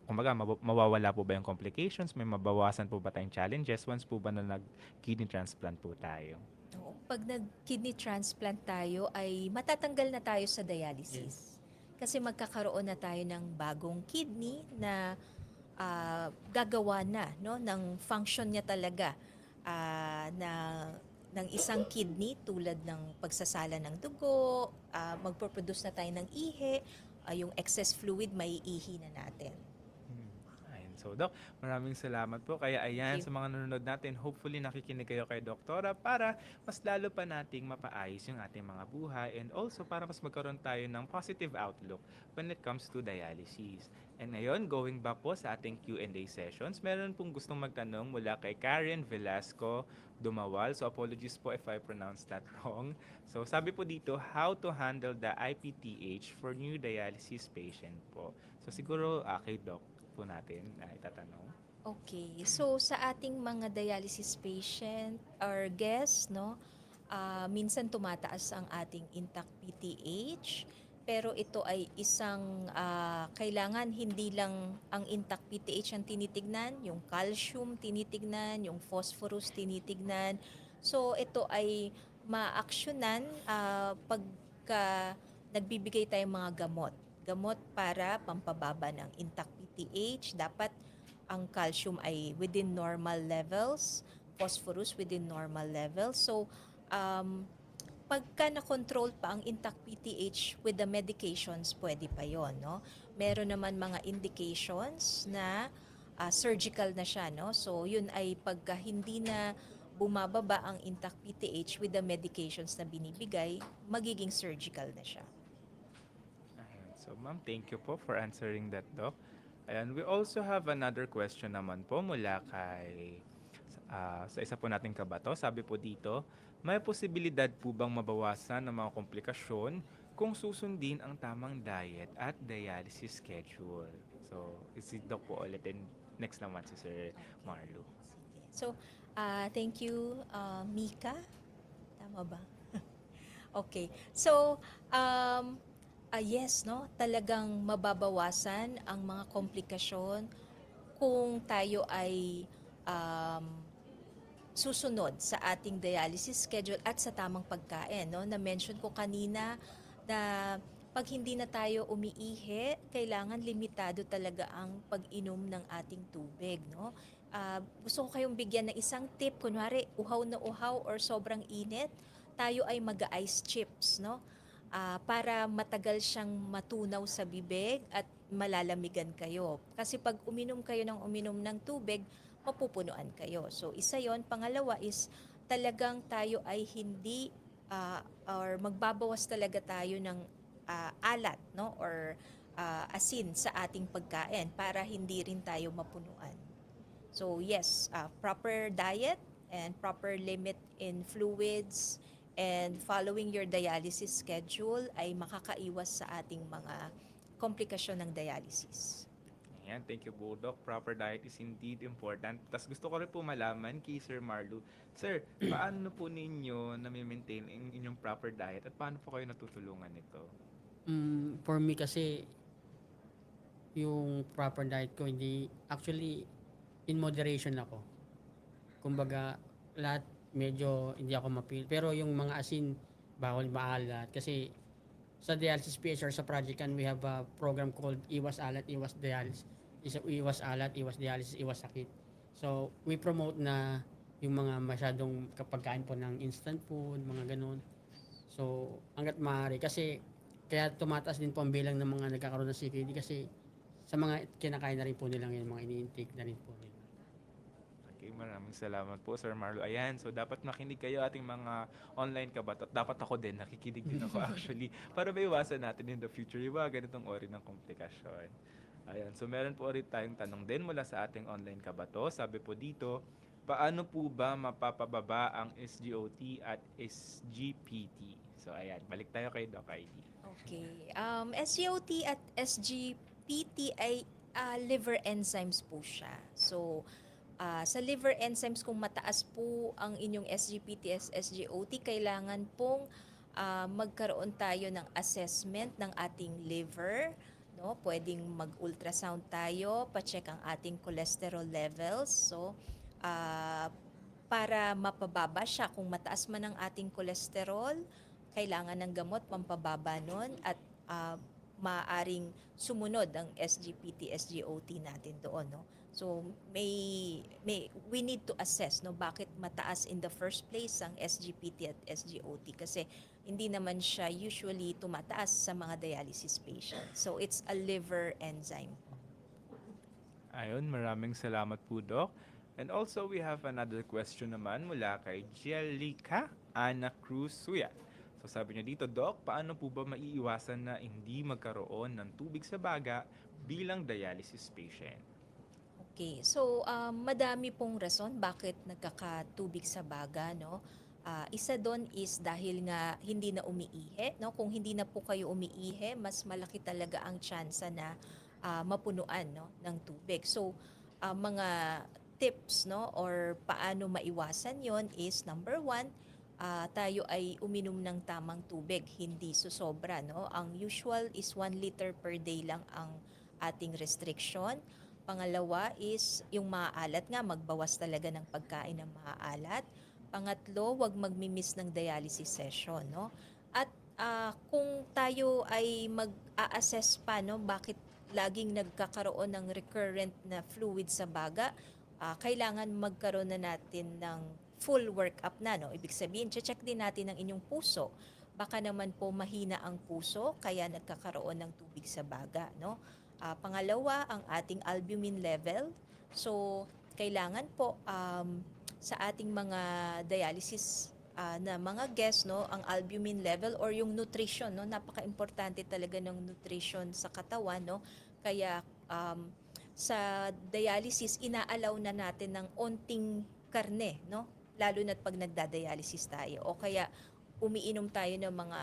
kumbaga, mawawala po ba yung complications? May mabawasan po ba tayong challenges once po ba na nag-kidney transplant po tayo? Oo, pag nag-kidney transplant tayo ay matatanggal na tayo sa dialysis. Kasi magkakaroon na tayo ng bagong kidney na gagawa na, no, ng function niya talaga na ng isang kidney tulad ng pagsasala ng dugo, magpo-produce na tayo ng ihi, yung excess fluid maiihi na natin. Ayun. So, Doc, maraming salamat po. Kaya ayan, Thank you. sa mga nanonood natin, hopefully nakikinig kayo kay Doktora para mas lalo pa nating mapaayos yung ating mga buhay and also para mas magkaroon tayo ng positive outlook when it comes to dialysis. And ngayon, going back po sa ating Q&A sessions, meron pong gustong magtanong mula kay Karen Velasco Dumawal. So, apologies po if I pronounced that wrong. So, sabi po dito, how to handle the IPTH for new dialysis patient po. So, siguro kay Doc po natin itatanong. Okay. So sa ating mga dialysis patient or guests, no, minsan tumataas ang ating intact PTH, pero ito ay isang kailangan hindi lang ang intact PTH ang tinitignan, yung calcium tinitignan, yung phosphorus tinitignan. So ito ay ma-aksyonan pagka nagbibigay tayong mga gamot para pampababa ng intact PTH. Dapat ang calcium ay within normal levels, phosphorus within normal level. So, pagka na-control pa ang intact PTH with the medications, pwede pa yon, no? Meron naman mga indications na surgical na siya, no? So, yun ay pagka hindi na bumababa ang intact PTH with the medications na binibigay, magiging surgical na siya. Ayan. So, ma'am, thank you po for answering that, Doc. Ayan, we also have another question naman po mula kay sa isa po nating kabato. Sabi po dito, may posibilidad po bang mabawasan ng mga komplikasyon kung susundin ang tamang diet at dialysis schedule? So, is it Doc po ulit and next naman si Sir Marlo. So, thank you, Mika. Tama ba? Okay. So, yes, no? Talagang mababawasan ang mga komplikasyon kung tayo ay susunod sa ating dialysis schedule at sa tamang pagkain, no? Na-mention ko kanina na pag hindi na tayo umiihi, kailangan limitado talaga ang pag-inom ng ating tubig, no? Gusto ko kayong bigyan ng isang tip, kunwari uhaw na uhaw or sobrang init, tayo ay mag-ice chips, no? Para matagal siyang matunaw sa bibig at malalamigan kayo. Kasi pag uminom kayo ng uminom ng tubig, mapupunuan kayo. So isa yon. Pangalawa is talagang tayo ay hindi or magbabawas talaga tayo ng alat, no, or asin sa ating pagkain para hindi rin tayo mapunuan. So yes, proper diet and proper limit in fluids and following your dialysis schedule ay makakaiwas sa ating mga komplikasyon ng dialysis. Ayan, thank you po, Doc. Proper diet is indeed important. Tapos gusto ko rin po malaman kay Sir Marlo, Sir, paano po ninyo na-maintain ang inyong proper diet at paano po kayo natutulungan nito? For me kasi, yung proper diet ko, hindi, actually, in moderation ako. Kumbaga, lahat medyo hindi ako mapil. Pero yung mga asin, bawal maalat. Kasi sa dialysis PHR sa Project Can, we have a program called Iwas Alat, Iwas Dialysis. Iwas alat, iwas dialysis, iwas sakit. So, we promote na yung mga masyadong kapagkain po ng instant food, mga ganun. So, hanggat maaari. Kasi, kaya tumataas din po ang bilang ng mga nagkakaroon ng CKD kasi sa mga kinakain na rin po nilang yun, mga ini-intake na rin po nila. Okay, maraming salamat po, Sir Marlo. Ayan, so dapat makinig kayo ating mga online kabatat. Dapat ako din, nakikinig din ako actually. Para maiwasan natin in the future yung mga ganitong ori ng komplikasyon. Ayan, so meron po ulit tayong tanong din mula sa ating online kabato. Sabi po dito, paano po ba mapapababa ang SGOT at SGPT? So ayan, balik tayo kay Doc ID. Okay. SGOT at SGPT ay liver enzymes po siya. So, sa liver enzymes, kung mataas po ang inyong SGPT at SGOT, kailangan pong magkaroon tayo ng assessment ng ating liver. No? Pwedeng mag-ultrasound tayo, pa-check ang ating cholesterol levels. So, para mapababa siya, kung mataas man ang ating cholesterol, kailangan ng gamot pampababa nun at maaring sumunod ang SGPT, SGOT natin doon, no? So we need to assess, no, bakit mataas in the first place ang SGPT at SGOT kasi hindi naman siya usually tumataas sa mga dialysis patients. So it's a liver enzyme. Ayun, maraming salamat po, Doc. And also, we have another question naman mula kay Jelica Ana Cruz Suya. So sabi niya dito, Doc, paano po ba maiiwasan na hindi magkaroon ng tubig sa baga bilang dialysis patient? Okay, so madami pong rason bakit nagkakatubig sa baga, no? Isa doon is dahil nga hindi na umiihi, no? Kung hindi na po kayo umiihi, mas malaki talaga ang tsansa na mapunuan, no, ng tubig. So mga tips, no, or paano maiwasan yon is number one, tayo ay uminom ng tamang tubig, hindi susobra, no? Ang usual is 1 liter per day lang ang ating restriction. Pangalawa is yung maaalat nga, magbawas talaga ng pagkain ng maaalat. Pangatlo, wag magmi-miss ng dialysis session, no? At kung tayo ay mag-a-assess pa, no, bakit laging nagkakaroon ng recurrent na fluid sa baga, kailangan magkaroon na natin ng full workup na, no? Ibig sabihin, check din natin ang inyong puso. Baka naman po mahina ang puso, kaya nagkakaroon ng tubig sa baga, no? Pangalawa, ang ating albumin level. So, kailangan po sa ating mga dialysis na mga guests, no, ang albumin level or yung nutrition, no, napaka-importante talaga ng nutrition sa katawan, no. Kaya sa dialysis inaalaw na natin ng onting karne, no, lalo na't pag nagda-dialysis tayo, o kaya umiinom tayo ng mga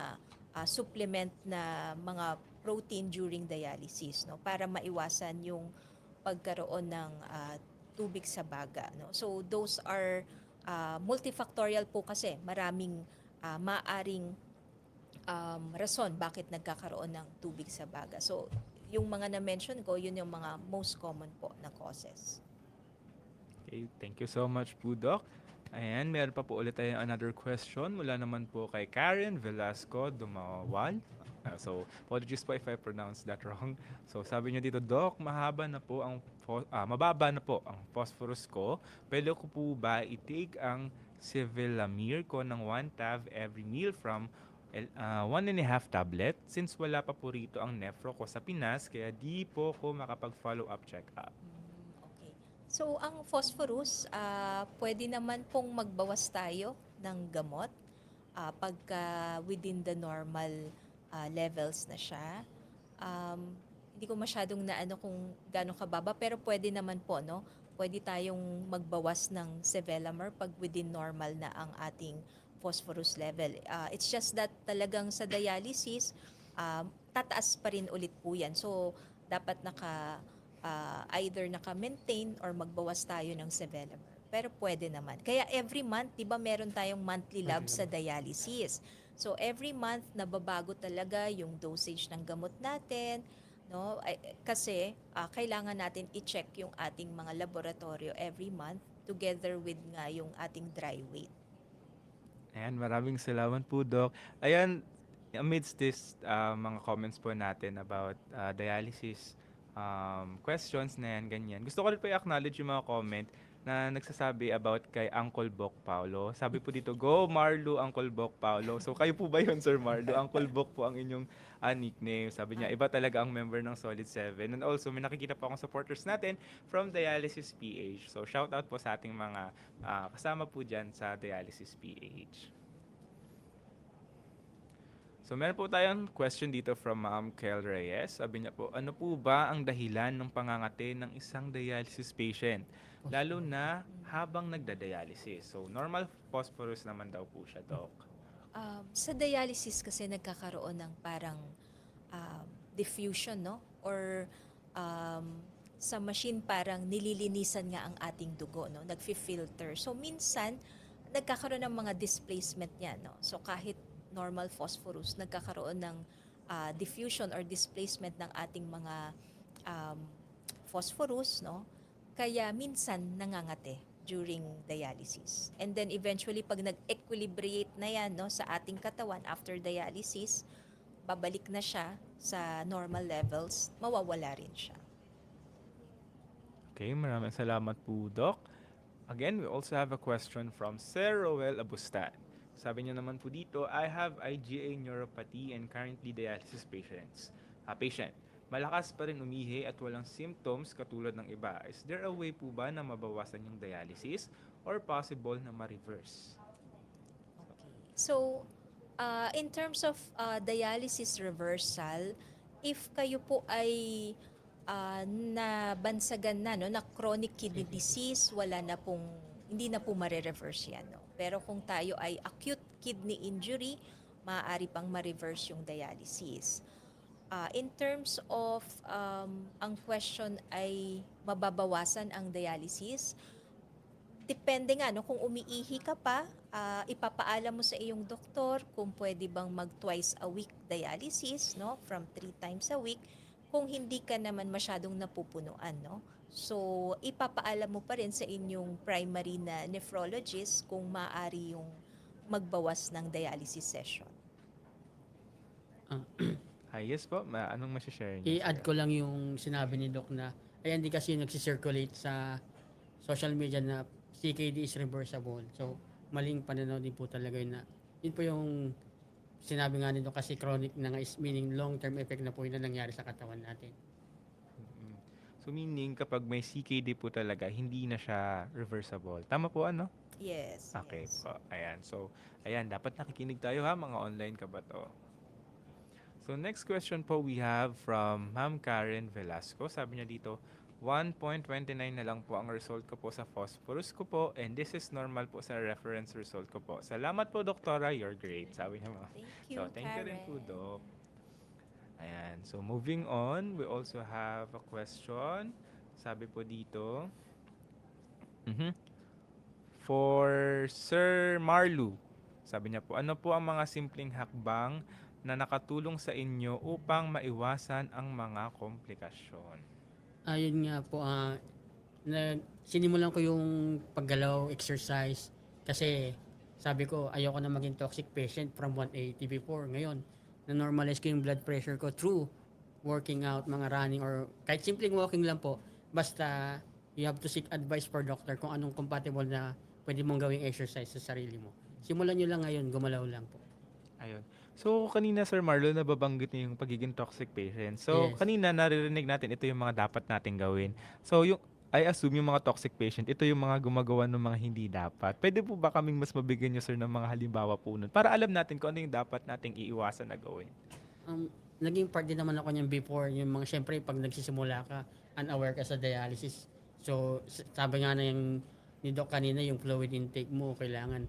supplement na mga protein during dialysis, no, para maiwasan yung pagkaroon ng tubig sa baga, no. So those are multifactorial po, kasi maraming maaring rason bakit nagkakaroon ng tubig sa baga. So yung mga na-mention ko, yun yung mga most common po na causes. Okay, thank you so much po, Doc. Ayan, meron pa po ulit tayong another question mula naman po kay Karen Velasco Dumawal. So, apologies po if I pronounced that wrong. So, sabi niyo dito, Doc, mababa na po ang phosphorus ko. Pwede ko po ba i-take ang Sevelamer ko ng 1 tab every meal from 1.5 tablet? Since wala pa po rito ang nephro ko sa Pinas, kaya di po ko makapag-follow up check-up. Okay. So, ang phosphorus, pwede naman pong magbawas tayo ng gamot pagka within the normal levels na siya. Hindi ko masyadong naano kung gaano kababa, pero pwede naman po, no? Pwede tayong magbawas ng Sevelamer pag within normal na ang ating phosphorus level. It's just that talagang sa dialysis, tataas pa rin ulit po yan. So, dapat either naka-maintain or magbawas tayo ng Sevelamer. Pero pwede naman. Kaya every month, di ba meron tayong monthly labs sa dialysis. So every month, nababago talaga yung dosage ng gamot natin, no? Kasi kailangan natin i-check yung ating mga laboratorio every month together with nga yung ating dry weight. Ayan, maraming salamat po, Doc. Ayan, amidst this mga comments po natin about dialysis questions na yan, ganyan. Gusto ko rin po i-acknowledge yung mga comment na nagsasabi about kay Uncle Bok Paulo. Sabi po dito, go Marlo, Uncle Bok Paulo. So kayo po ba yun, Sir Marlo? Uncle Bok po ang inyong nickname. Sabi niya, iba talaga ang member ng Solid 7. And also, may nakikita po akong supporters natin from Dialysis PH. So shout out po sa ating mga kasama po dyan sa Dialysis PH. So meron po tayong question dito from Ma'am Kel Reyes. Sabi niya po, ano po ba ang dahilan ng pangangate ng isang dialysis patient? Lalo na habang nagda-dialysis. So normal phosphorus naman daw po siya, Doc. Sa dialysis kasi nagkakaroon ng parang diffusion, no? Or sa machine parang nililinisan nga ang ating dugo, no? Nagfi-filter. So minsan nagkakaroon ng mga displacement niya, no? So kahit normal phosphorus, nagkakaroon ng diffusion or displacement ng ating mga phosphorus, no? Kaya minsan nangangate during dialysis. And then eventually pag nag-equilibrate na yan, no, sa ating katawan after dialysis, babalik na siya sa normal levels, mawawala rin siya. Okay, maraming salamat po, Doc. Again, we also have a question from Sir Roel Abustan. Sabi niya naman po dito, I have IgA neuropathy and currently dialysis patient. Malakas pa rin umihi at walang symptoms katulad ng iba. Is there a way po ba na mabawasan yung dialysis or possible na ma-reverse? Okay. So, in terms of dialysis reversal, if kayo po ay nabansagan na, no, na chronic kidney disease, hindi na po mare-reverse yan, no. Pero kung tayo ay acute kidney injury, maaari pang ma-reverse yung dialysis. In terms of ang question ay mababawasan ang dialysis, depende nga, no, kung umiihi ka pa, ipapaalam mo sa iyong doktor kung pwede bang mag twice a week dialysis, no, from 3 times a week, kung hindi ka naman masyadong napupunuan, no. So ipapaalam mo pa rin sa inyong primary na nephrologist kung maaari yung magbawas ng dialysis session. Yes po, anong masishare niyo? I-add ko lang yung sinabi ni Doc na, ayan, di kasi yung nagsisirculate sa social media na CKD is reversible. So, maling pananaw din po talaga yun na yun po yung sinabi nga nito kasi chronic na nga is meaning long-term effect na po yun na nangyari sa katawan natin. Mm. So meaning kapag may CKD po talaga, hindi na siya reversible. Tama po ano? Yes, Okay yes. po. Ayan. So, ayan, dapat nakikinig tayo ha, mga online ka ba to? So, next question po we have from Ma'am Karen Velasco. Sabi niya dito, 1.29 na lang po ang result ko po sa phosphorus ko po and this is normal po sa reference result ko po. Salamat po, Doktora. You're great. Sabi niya mga. Thank So, you, thank you rin po, Karen. Dok. Ayan. So, moving on, we also have a question. Sabi po dito, mhm, for Sir Marlu, sabi niya po, ano po ang mga simpleng hakbang na nakatulong sa inyo upang maiwasan ang mga komplikasyon? Ayun nga po, sinimulan ko yung paggalaw, exercise, kasi sabi ko, ayoko na maging toxic patient from 180 before. Ngayon, na-normalize ko yung blood pressure ko through working out, mga running, or kahit simpleng walking lang po. Basta, you have to seek advice for doctor kung anong compatible na pwede mong gawing exercise sa sarili mo. Simulan nyo lang ngayon, gumalaw lang po. Ayun. So, kanina Sir Marlon, nababanggit niyo yung pagiging toxic patient. So, Yes. kanina naririnig natin ito yung mga dapat nating gawin. So, yung I assume yung mga toxic patient, ito yung mga gumagawa ng mga hindi dapat. Pwede po ba kaming mas mabigyan niyo, sir, ng mga halimbawa po nun? Para alam natin kung ano yung dapat nating iiwasan na gawin. Naging part din naman ako niyan before, yung mga, syempre, pag nagsisimula ka, unaware ka sa dialysis. So, sabi nga na yung ni Doc kanina, yung fluid intake mo, kailangan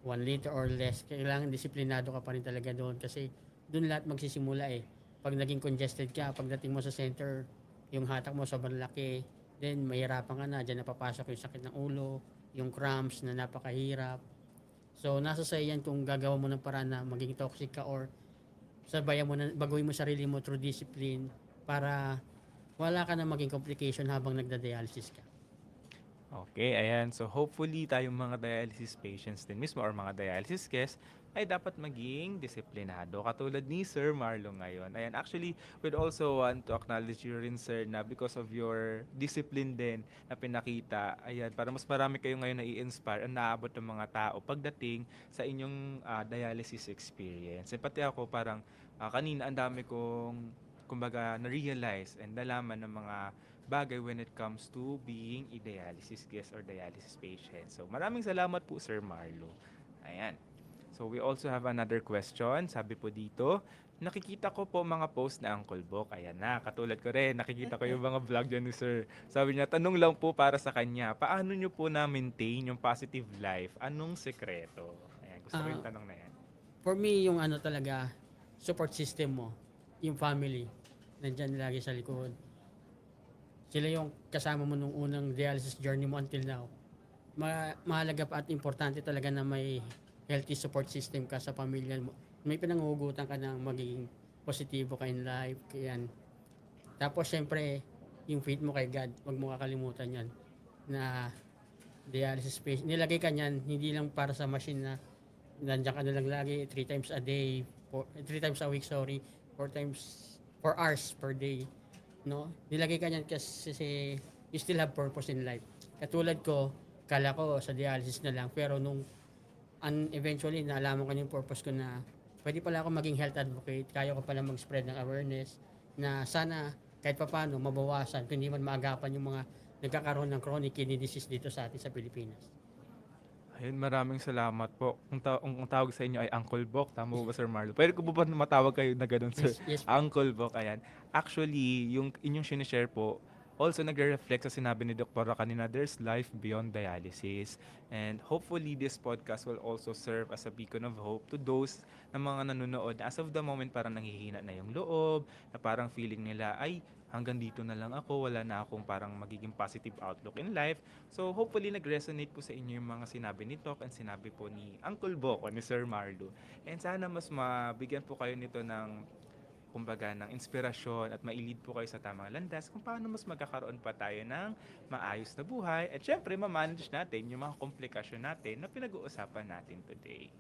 1 liter or less. Kailangan disiplinado ka pa rin talaga doon kasi doon lahat magsisimula eh. Pag naging congested ka, pagdating mo sa center, yung hatak mo sobrang laki, then mahirapan ka na, dyan napapasok yung sakit ng ulo, yung cramps na napakahirap. So, nasa sa yan kung gagawa mo ng paraan na maging toxic ka or sabayan mo na, baguhin mo sarili mo through discipline para wala ka na maging complication habang nagda-dialysis ka. Okay, ayan. So hopefully tayong mga dialysis patients din mismo or mga dialysis guests ay dapat maging disiplinado. Katulad ni Sir Marlo ngayon. Ayan, actually, we'd also want to acknowledge you rin, sir, na because of your discipline din na pinakita, ayan, para mas marami kayo ngayon na i-inspire ang naabot ng mga tao pagdating sa inyong dialysis experience. And pati ako parang kanina ang dami kong kumbaga na-realize and nalaman ng mga bagay when it comes to being a dialysis guest or dialysis patient. So maraming salamat po, Sir Marlo. Ayan. So we also have another question. Sabi po dito, nakikita ko po mga post na Uncle Bok. Ayan na, katulad ko rin. Nakikita ko yung mga vlog dyan ni Sir. Sabi niya, tanong lang po para sa kanya, paano niyo po na-maintain yung positive life? Anong sekreto? Ayan, gusto ko yung tanong na yan. For me, yung ano talaga, support system mo, yung family, nandyan lagi sa likod. Sila yung kasama mo nung unang dialysis journey mo until now. Mahalaga pa at importante talaga na may healthy support system ka sa pamilya mo. May pinanguhugutan ka ng magiging positibo ka in life. Yan. Tapos syempre, yung faith mo kay God, wag mo kakalimutan yan. Na dialysis patient, nilagay ka niyan, hindi lang para sa machine na nandiyan ka na lang lagi 3 times a day, 3 times a week, sorry, 4 hours per day. No? Nilagay ka niyan kasi you still have purpose in life. Katulad ko, kala ko sa dialysis na lang, pero nung eventually naalaman ko yung purpose ko na pwede pala ako maging health advocate, kaya ko pala mag-spread ng awareness na sana kahit papaano mabawasan, kundi man maagapan yung mga nagkakaroon ng chronic kidney disease dito sa atin sa Pilipinas. Ayun, maraming salamat po. Ang tawag sa inyo ay Uncle Bok. Tama po ba, Sir Marlo? Pwede ko po ba matawag kayo na ganun, sir? Yes, Uncle Bok, ayan. Actually, yung inyong sinishare po, also nagre-reflect sa sinabi ni Doktora kanina, there's life beyond dialysis. And hopefully, this podcast will also serve as a beacon of hope to those na mga nanonood. As of the moment, parang nanghihina na yung loob, na parang feeling nila, ay, hanggang dito na lang ako, wala na akong parang magiging positive outlook in life. So hopefully nag-resonate po sa inyo yung mga sinabi ni Tok and sinabi po ni Uncle Bok o ni Sir Marlo. And sana mas mabigyan po kayo nito ng kumbaga ng inspirasyon at mailid po kayo sa tamang landas kung paano mas magkakaroon pa tayo ng maayos na buhay at syempre ma-manage natin yung mga komplikasyon natin na pinag-uusapan natin today.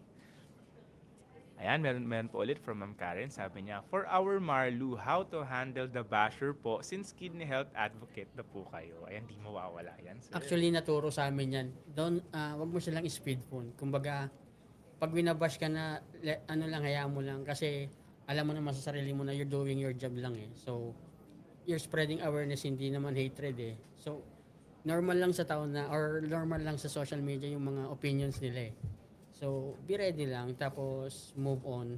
Ayan, meron po ulit from Ma'am Karen. Sabi niya, for our Marlu, how to handle the basher po since kidney health advocate na po kayo. Ayan, di mawawala yan, sir. Actually, naturo sa amin yan. Wag mo silang speed phone. Kumbaga, pag binabash ka na, ano lang, hayaan mo lang. Kasi, alam mo naman sa sarili mo na you're doing your job lang eh. So, you're spreading awareness, hindi naman hatred eh. So, normal lang sa tao na, or normal lang sa social media yung mga opinions nila eh. So, be ready lang. Tapos, move on.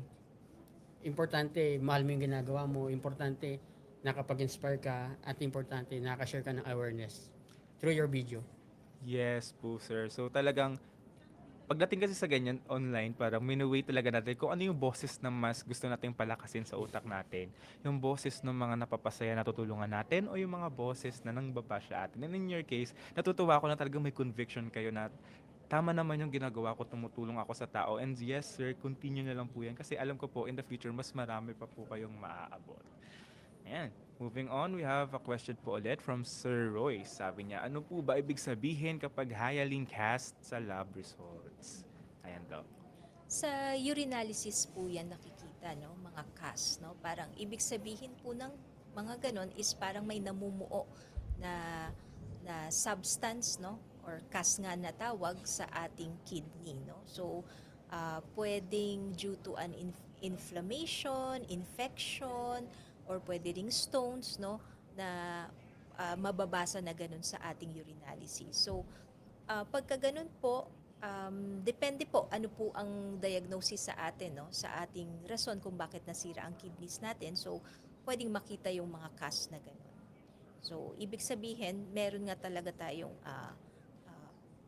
Importante, mahal mo yung ginagawa mo. Importante, nakapag-inspire ka. At importante, nakashare ka ng awareness through your video. Yes po, sir. So talagang pagdating kasi sa ganyan online, parang minuway talaga natin kung ano yung boses na mas gusto nating palakasin sa utak natin. Yung boses ng mga napapasaya na tutulungan natin o yung mga boses na nangbaba sa atin. And in your case, natutuwa ako na talagang may conviction kayo na tama naman yung ginagawa ko, tumutulong ako sa tao. And yes, sir, continue na lang po yan kasi alam ko po in the future, mas marami pa po kayong maaabot. Ayan. Moving on, we have a question po ulit from Sir Roy. Sabi niya, ano po ba ibig sabihin kapag hialing cast sa lab results? Ayan daw. Sa urinalysis po yan nakikita, no? Mga CAS, no? Parang ibig sabihin po ng mga ganon is parang may namumuo na substance, no? Or CAS nga na tawag sa ating kidney, no? So, pwedeng due to an inflammation, infection, or pwede ring stones, no? Na mababasa na ganun sa ating urinalysis. So, pagka ganun po, depende po ano po ang diagnosis sa atin, no? Sa ating rason kung bakit nasira ang kidneys natin. So, pwedeng makita yung mga CAS na ganun. So, ibig sabihin, meron nga talaga tayong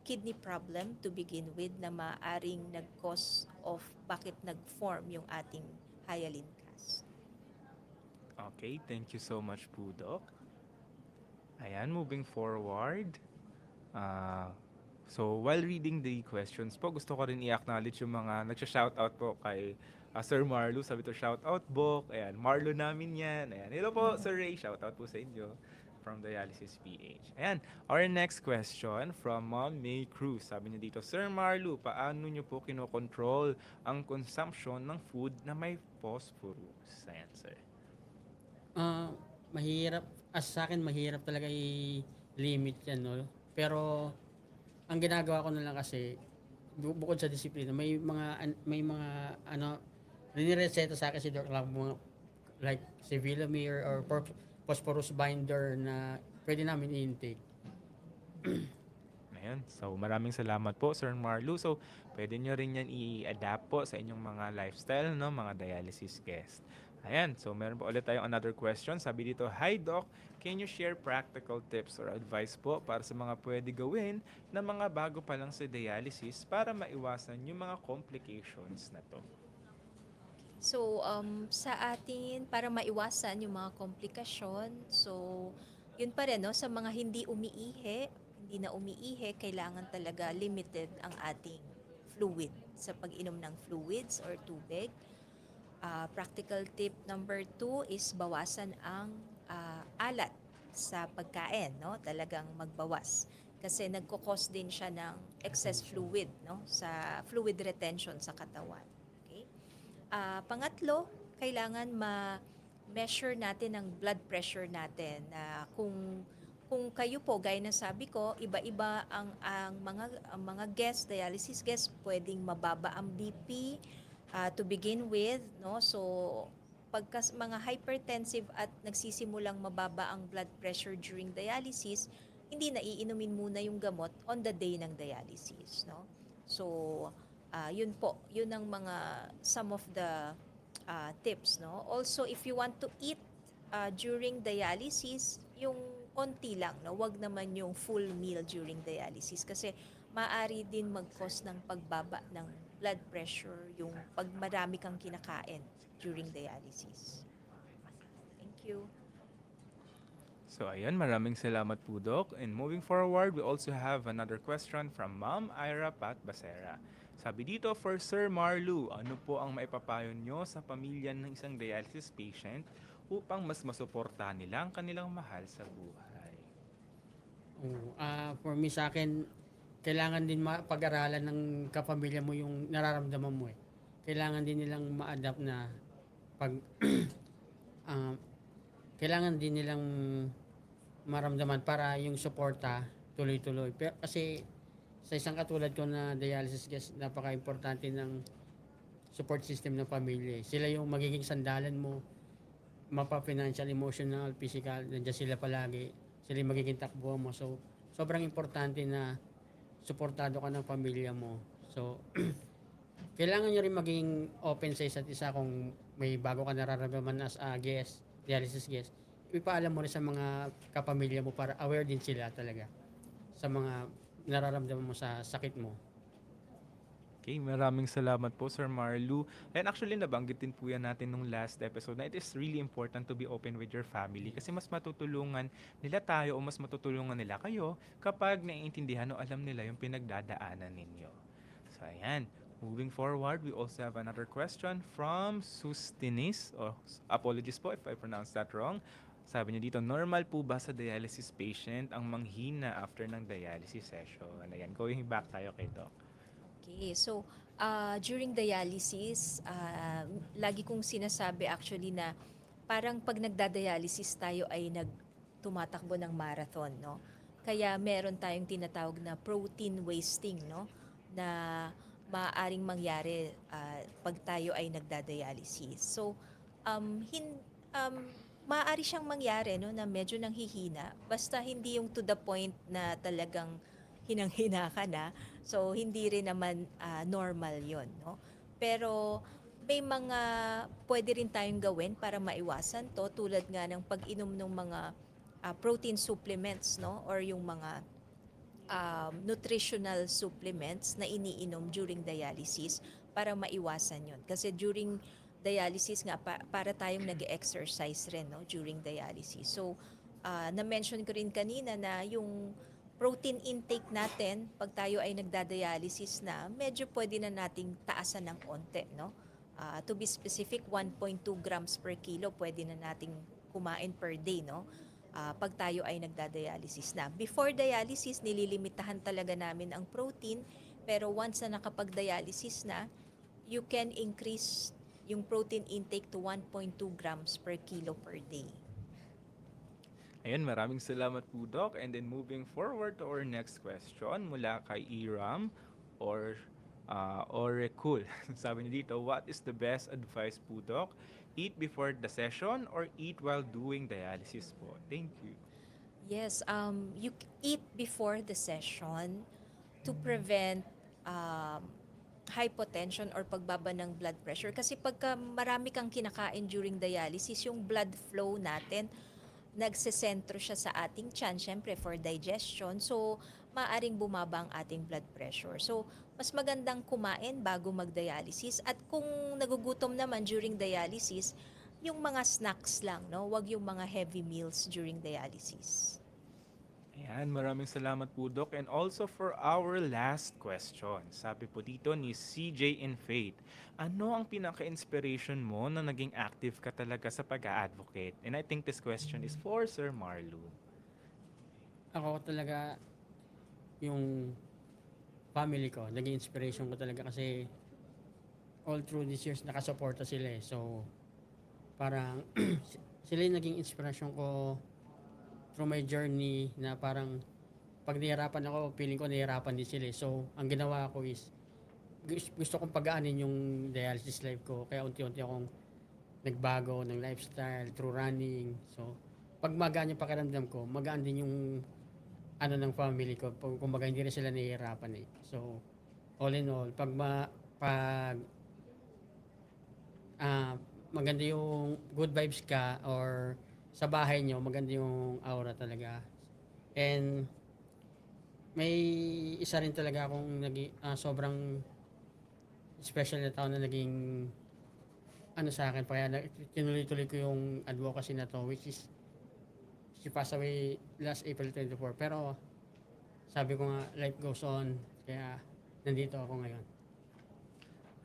kidney problem to begin with na maaring nag-cause of bakit nag-form yung ating hyaline CAS. Okay, thank you so much po, Doc. Ayan, moving forward. So, while reading the questions po, gusto ko rin i-acknowledge yung mga nagsha-shoutout po kay Sir Marlo. Sabi to, shoutout, Bok. Ayan, Marlo namin yan. Ayan, hello po, Sir Ray. Shoutout po sa inyo from Dialysis PH. Ayan, our next question from Ma'am May Cruz. Sabi niya dito, Sir Marlo, paano niyo po kinokontrol ang consumption ng food na may phosphorus? Ayan, sir. Mahirap, sa akin mahirap talaga i-limit yan, no? Pero, ang ginagawa ko na lang kasi, bukod sa disiplina, may mga, ano, ninireseta sa akin si Doc lang, mga, like, si Villamere or phosphorus binder na pwede namin i-intake. Ayan. So, maraming salamat po, Sir Marlo. So, pwede nyo rin yan i-adapt po sa inyong mga lifestyle, no? Mga dialysis guest. Ayan. So, meron po ulit tayong another question. Sabi dito, Hi, Doc. Can you share practical tips or advice po para sa mga pwede gawin na mga bago pa lang sa dialysis para maiwasan yung mga complications na to? So, sa atin, para maiwasan yung mga komplikasyon, so, yun pa rin, no? Sa mga hindi na umiihi, kailangan talaga limited ang ating fluid sa pag-inom ng fluids or tubig. Practical tip number 2 is bawasan ang alat sa pagkain, no? Talagang magbawas. Kasi nagkukos din siya ng excess fluid, no? Sa fluid retention sa katawan. Okay? Pangatlo, kailangan ma-measure natin ang blood pressure natin. Kung kayo po, gaya ng sabi ko, iba-iba ang mga guests, dialysis guests, pwedeng mababa ang BP to begin with, no? So, pagka mga hypertensive at nagsisimulang mababa ang blood pressure during dialysis, hindi na iinumin muna yung gamot on the day ng dialysis, no? So, yun po, yun ang some of the tips, no? Also, if you want to eat during dialysis, yung konti lang, no? Wag naman yung full meal during dialysis kasi maaari din mag-cause ng pagbaba ng blood pressure yung pag marami kang kinakain during dialysis. Thank you. So, ayan, maraming salamat po, Doc. And moving forward, we also have another question from Ma'am Ira Pat Basera. Sabi dito, for Sir Marlu, ano po ang maipapayo nyo sa pamilya ng isang dialysis patient upang mas masuportahan nila ang kanilang mahal sa buhay? For me sa akin, kailangan din pag-aralan ng kapamilya mo yung nararamdaman mo eh. kailangan din nilang ma-adapt na pag ah, kailangan din nilang maramdaman para yung suporta tuloy-tuloy. Pero kasi sa isang katulad ko na dialysis guest, napaka-importante ng support system ng pamilya. Sila yung magiging sandalan mo, mapa-financial, emotional, physical, nandiyan sila palagi. Sila yung magiging takbo mo. So, sobrang importante na suportado ka ng pamilya mo. So, kailangan nyo rin maging open sa isa't isa kung may bago ka nararamdaman as a guest, dialysis guest. Ipaalam mo rin sa mga kapamilya mo para aware din sila talaga sa mga nararamdaman mo sa sakit mo. Okay, maraming salamat po Sir Marlu. And actually nabanggit din po yan natin nung last episode na it is really important to be open with your family kasi mas matutulungan nila tayo o mas matutulungan nila kayo kapag naiintindihan o alam nila yung pinagdadaanan ninyo. So ayan, moving forward, we also have another question from Sustinis. Apologies po if I pronounced that wrong. Sabi niya dito, normal po ba sa dialysis patient ang manghina after ng dialysis session? Ayan, going back tayo kay Doc. Okay, so during dialysis, lagi kong sinasabi actually na parang pag nagda-dialysis tayo ay tumatakbo ng marathon, no? Kaya meron tayong tinatawag na protein wasting, no? Na maaaring mangyari pag tayo ay nagda-dialysis. So, maaari siyang mangyari, no, na medyo nanghihina, basta hindi yung to the point na talagang hinang-hina ka na. So, hindi rin naman normal yon, no? Pero, may mga pwede rin tayong gawin para maiwasan to, tulad nga ng pag-inom ng mga protein supplements, no? Or yung mga nutritional supplements na iniinom during dialysis para maiwasan yon. Kasi during dialysis nga, para tayong nag-exercise rin, no? During dialysis. So, na-mention ko rin kanina na yung protein intake natin pag tayo ay nagda-dialysis na, medyo pwede na nating taasan ng konti, no? To be specific, 1.2 grams per kilo pwede na nating kumain per day, no? Pag tayo ay nagda-dialysis na. Before dialysis, nililimitahan talaga namin ang protein, pero once na nakapag-dialysis na, you can increase yung protein intake to 1.2 grams per kilo per day. Ayun, maraming salamat po, Doc. And then moving forward to our next question mula kay Iram or Orekul. Sabi niya dito, what is the best advice po, Doc? Eat before the session or eat while doing dialysis po? Thank you. Yes, eat before the session to prevent hypotension or pagbaba ng blood pressure. Kasi pagka marami kang kinakain during dialysis, yung blood flow natin, nagsesentro siya sa ating tiyan, syempre for digestion. So, maaring bumaba ang ating blood pressure. So, mas magandang kumain bago mag-dialysis. At kung nagugutom naman during dialysis, yung mga snacks lang, no? Huwag yung mga heavy meals during dialysis. Ayan, maraming salamat po, Doc. And also for our last question, sabi po dito ni CJ in Faith, ano ang pinaka-inspiration mo na naging active ka talaga sa pag-a-advocate? And I think this question is for Sir Marlu. Ako talaga, yung family ko, naging inspiration ko talaga kasi all through these years nakasuporta sila eh. So, parang sila yung naging inspiration ko through my journey na parang pag nahihirapan ako, feeling ko nahihirapan din sila eh. So, ang ginawa ko is gusto kong pagaanin yung dialysis life ko. Kaya unti-unti akong nagbago ng lifestyle through running. So, pag magaan yung pakiramdam ko, magaan din yung ng family ko. Kumbaga hindi rin sila nahihirapan eh. So, all in all, pag maganda yung good vibes ka or sa bahay nyo, maganda yung aura talaga. And may isa rin talaga akong sobrang special na tao na naging sa akin. Kaya tinuloy-tuloy ko yung advocacy na to, which is she passed away last April 24. Pero sabi ko nga, life goes on. Kaya nandito ako ngayon.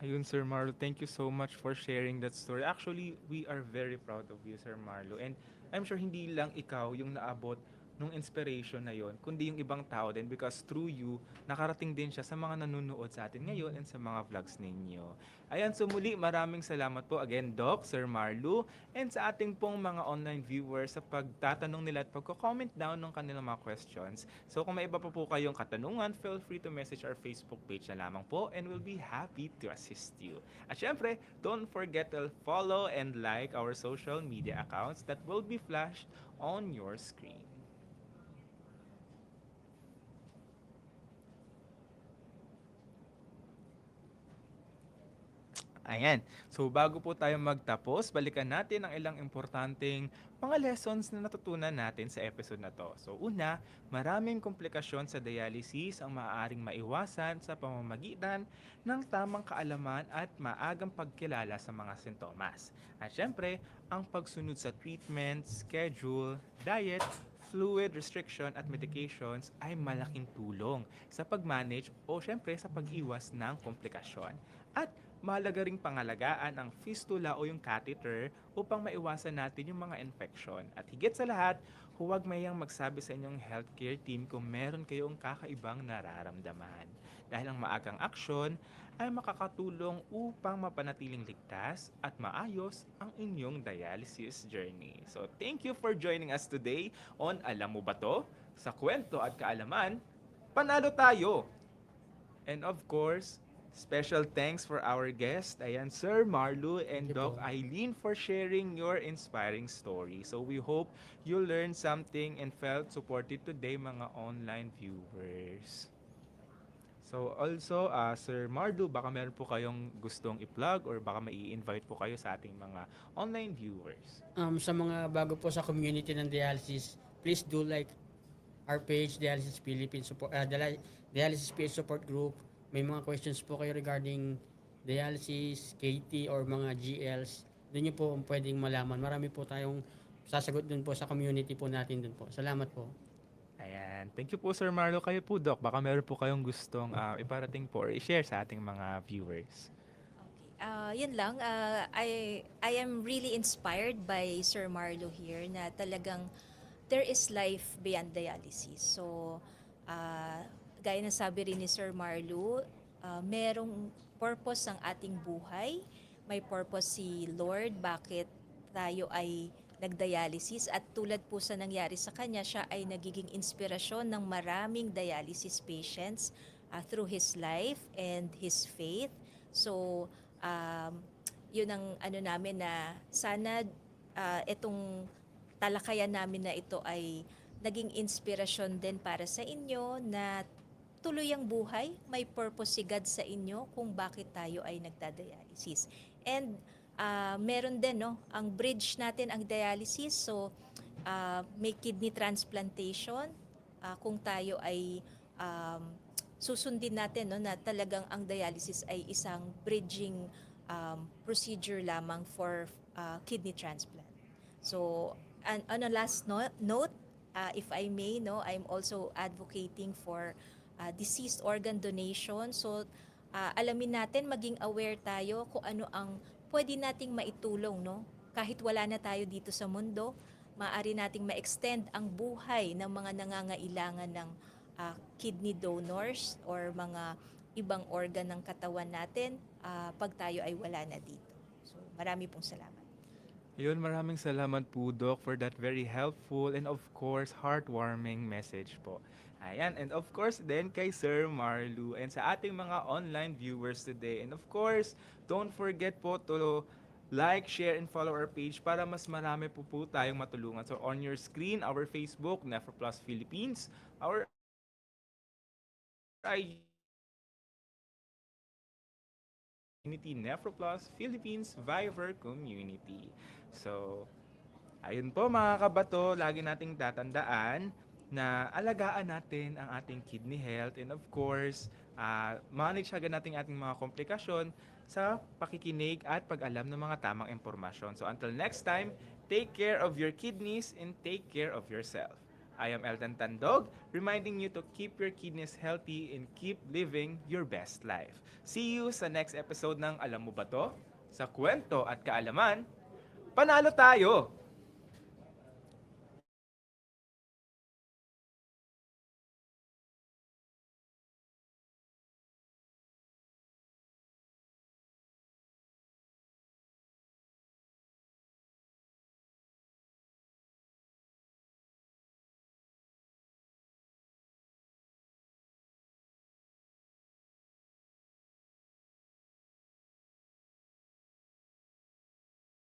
Ayun, Sir Marlo, thank you so much for sharing that story. Actually, we are very proud of you, Sir Marlo. And I'm sure hindi lang ikaw yung naabot nung inspiration na yon, kundi yung ibang tao din, because through you, nakarating din siya sa mga nanonood sa atin ngayon and sa mga vlogs ninyo. Ayan, so muli, maraming salamat po again, Doc, Sir Marlu, and sa ating pong mga online viewers sa pagtatanong nila at pagko-comment down ng kanilang mga questions. So kung may iba pa po kayong katanungan, feel free to message our Facebook page na lamang po, and we'll be happy to assist you. At syempre, don't forget to follow and like our social media accounts that will be flashed on your screen. Ayan. So bago po tayo magtapos, balikan natin ang ilang importanteng mga lessons na natutunan natin sa episode na to. So una, maraming komplikasyon sa dialysis ang maaaring maiwasan sa pamamagitan ng tamang kaalaman at maagang pagkilala sa mga sintomas. At syempre, ang pagsunod sa treatment, schedule, diet, fluid restriction at medications ay malaking tulong sa pag-manage o syempre sa pag-iwas ng komplikasyon. At mahalaga ring pangalagaan ang fistula o yung catheter upang maiwasan natin yung mga infection. At higit sa lahat, huwag mayang magsabi sa inyong healthcare team kung meron kayong kakaibang nararamdaman. Dahil ang maagang aksyon ay makakatulong upang mapanatiling ligtas at maayos ang inyong dialysis journey. So thank you for joining us today on Alam Mo Ba To? Sa kwento at kaalaman, panalo tayo! And of course, special thanks for our guest, ayan, Sir Marlu and Thank you Doc po. Eileen for sharing your inspiring story. So we hope you learned something and felt supported today, mga online viewers. So also, Sir Marlu, baka meron po kayong gustong i-plug or baka mai-invite po kayo sa ating mga online viewers. Sa mga bago po sa community ng dialysis, please do like our page, Dialysis Philippines Support, Dialysis PH Support Group. May mga questions po kayo regarding dialysis, KT, or mga GLs. Doon nyo po pwedeng malaman. Marami po tayong sasagot dun po sa community po natin dun po. Salamat po. Ayan. Thank you po, Sir Marlo. Kayo po, Doc. Baka meron po kayong gustong iparating po or i-share sa ating mga viewers. Okay. Yun lang. I am really inspired by Sir Marlo here na talagang there is life beyond dialysis. So, gaya na sabi rin ni Sir Marlo, merong purpose ang ating buhay. May purpose si Lord bakit tayo ay nagdialysis at tulad po sa nangyari sa kanya, siya ay nagiging inspirasyon ng maraming dialysis patients through his life and his faith. So, yun ang ano namin na sana itong talakayan namin na ito ay naging inspirasyon din para sa inyo na tuloy ang buhay, may purpose si God sa inyo kung bakit tayo ay nagda-dialysis. And meron din no, ang bridge natin ang dialysis. So may kidney transplantation kung tayo ay susundin natin no na talagang ang dialysis ay isang bridging procedure lamang for kidney transplant. So on a last note, if I may, no, I'm also advocating for deceased organ donation. So, alamin natin, maging aware tayo kung ano ang pwede nating maitulong, no? Kahit wala na tayo dito sa mundo, maaari nating ma-extend ang buhay ng mga nangangailangan ng kidney donors or mga ibang organ ng katawan natin pag tayo ay wala na dito. So, marami pong salamat. Yun, maraming salamat po, Doc, for that very helpful and of course, heartwarming message po. Ayan, and of course, then kay Sir Marlu and sa ating mga online viewers today. And of course, don't forget po to like, share, and follow our page para mas marami po tayong matulungan. So on your screen, our Facebook, Nephroplus Philippines, our IG community, Nephroplus Philippines Viber Community. So, ayun po mga kabato, lagi nating tatandaan na alagaan natin ang ating kidney health and of course, manage agad natin ating mga komplikasyon sa pakikinig at pag-alam ng mga tamang impormasyon. So until next time, take care of your kidneys and take care of yourself. I am Elton Tandog, reminding you to keep your kidneys healthy and keep living your best life. See you sa next episode ng Alam Mo Ba To? Sa kwento at kaalaman, panalo tayo!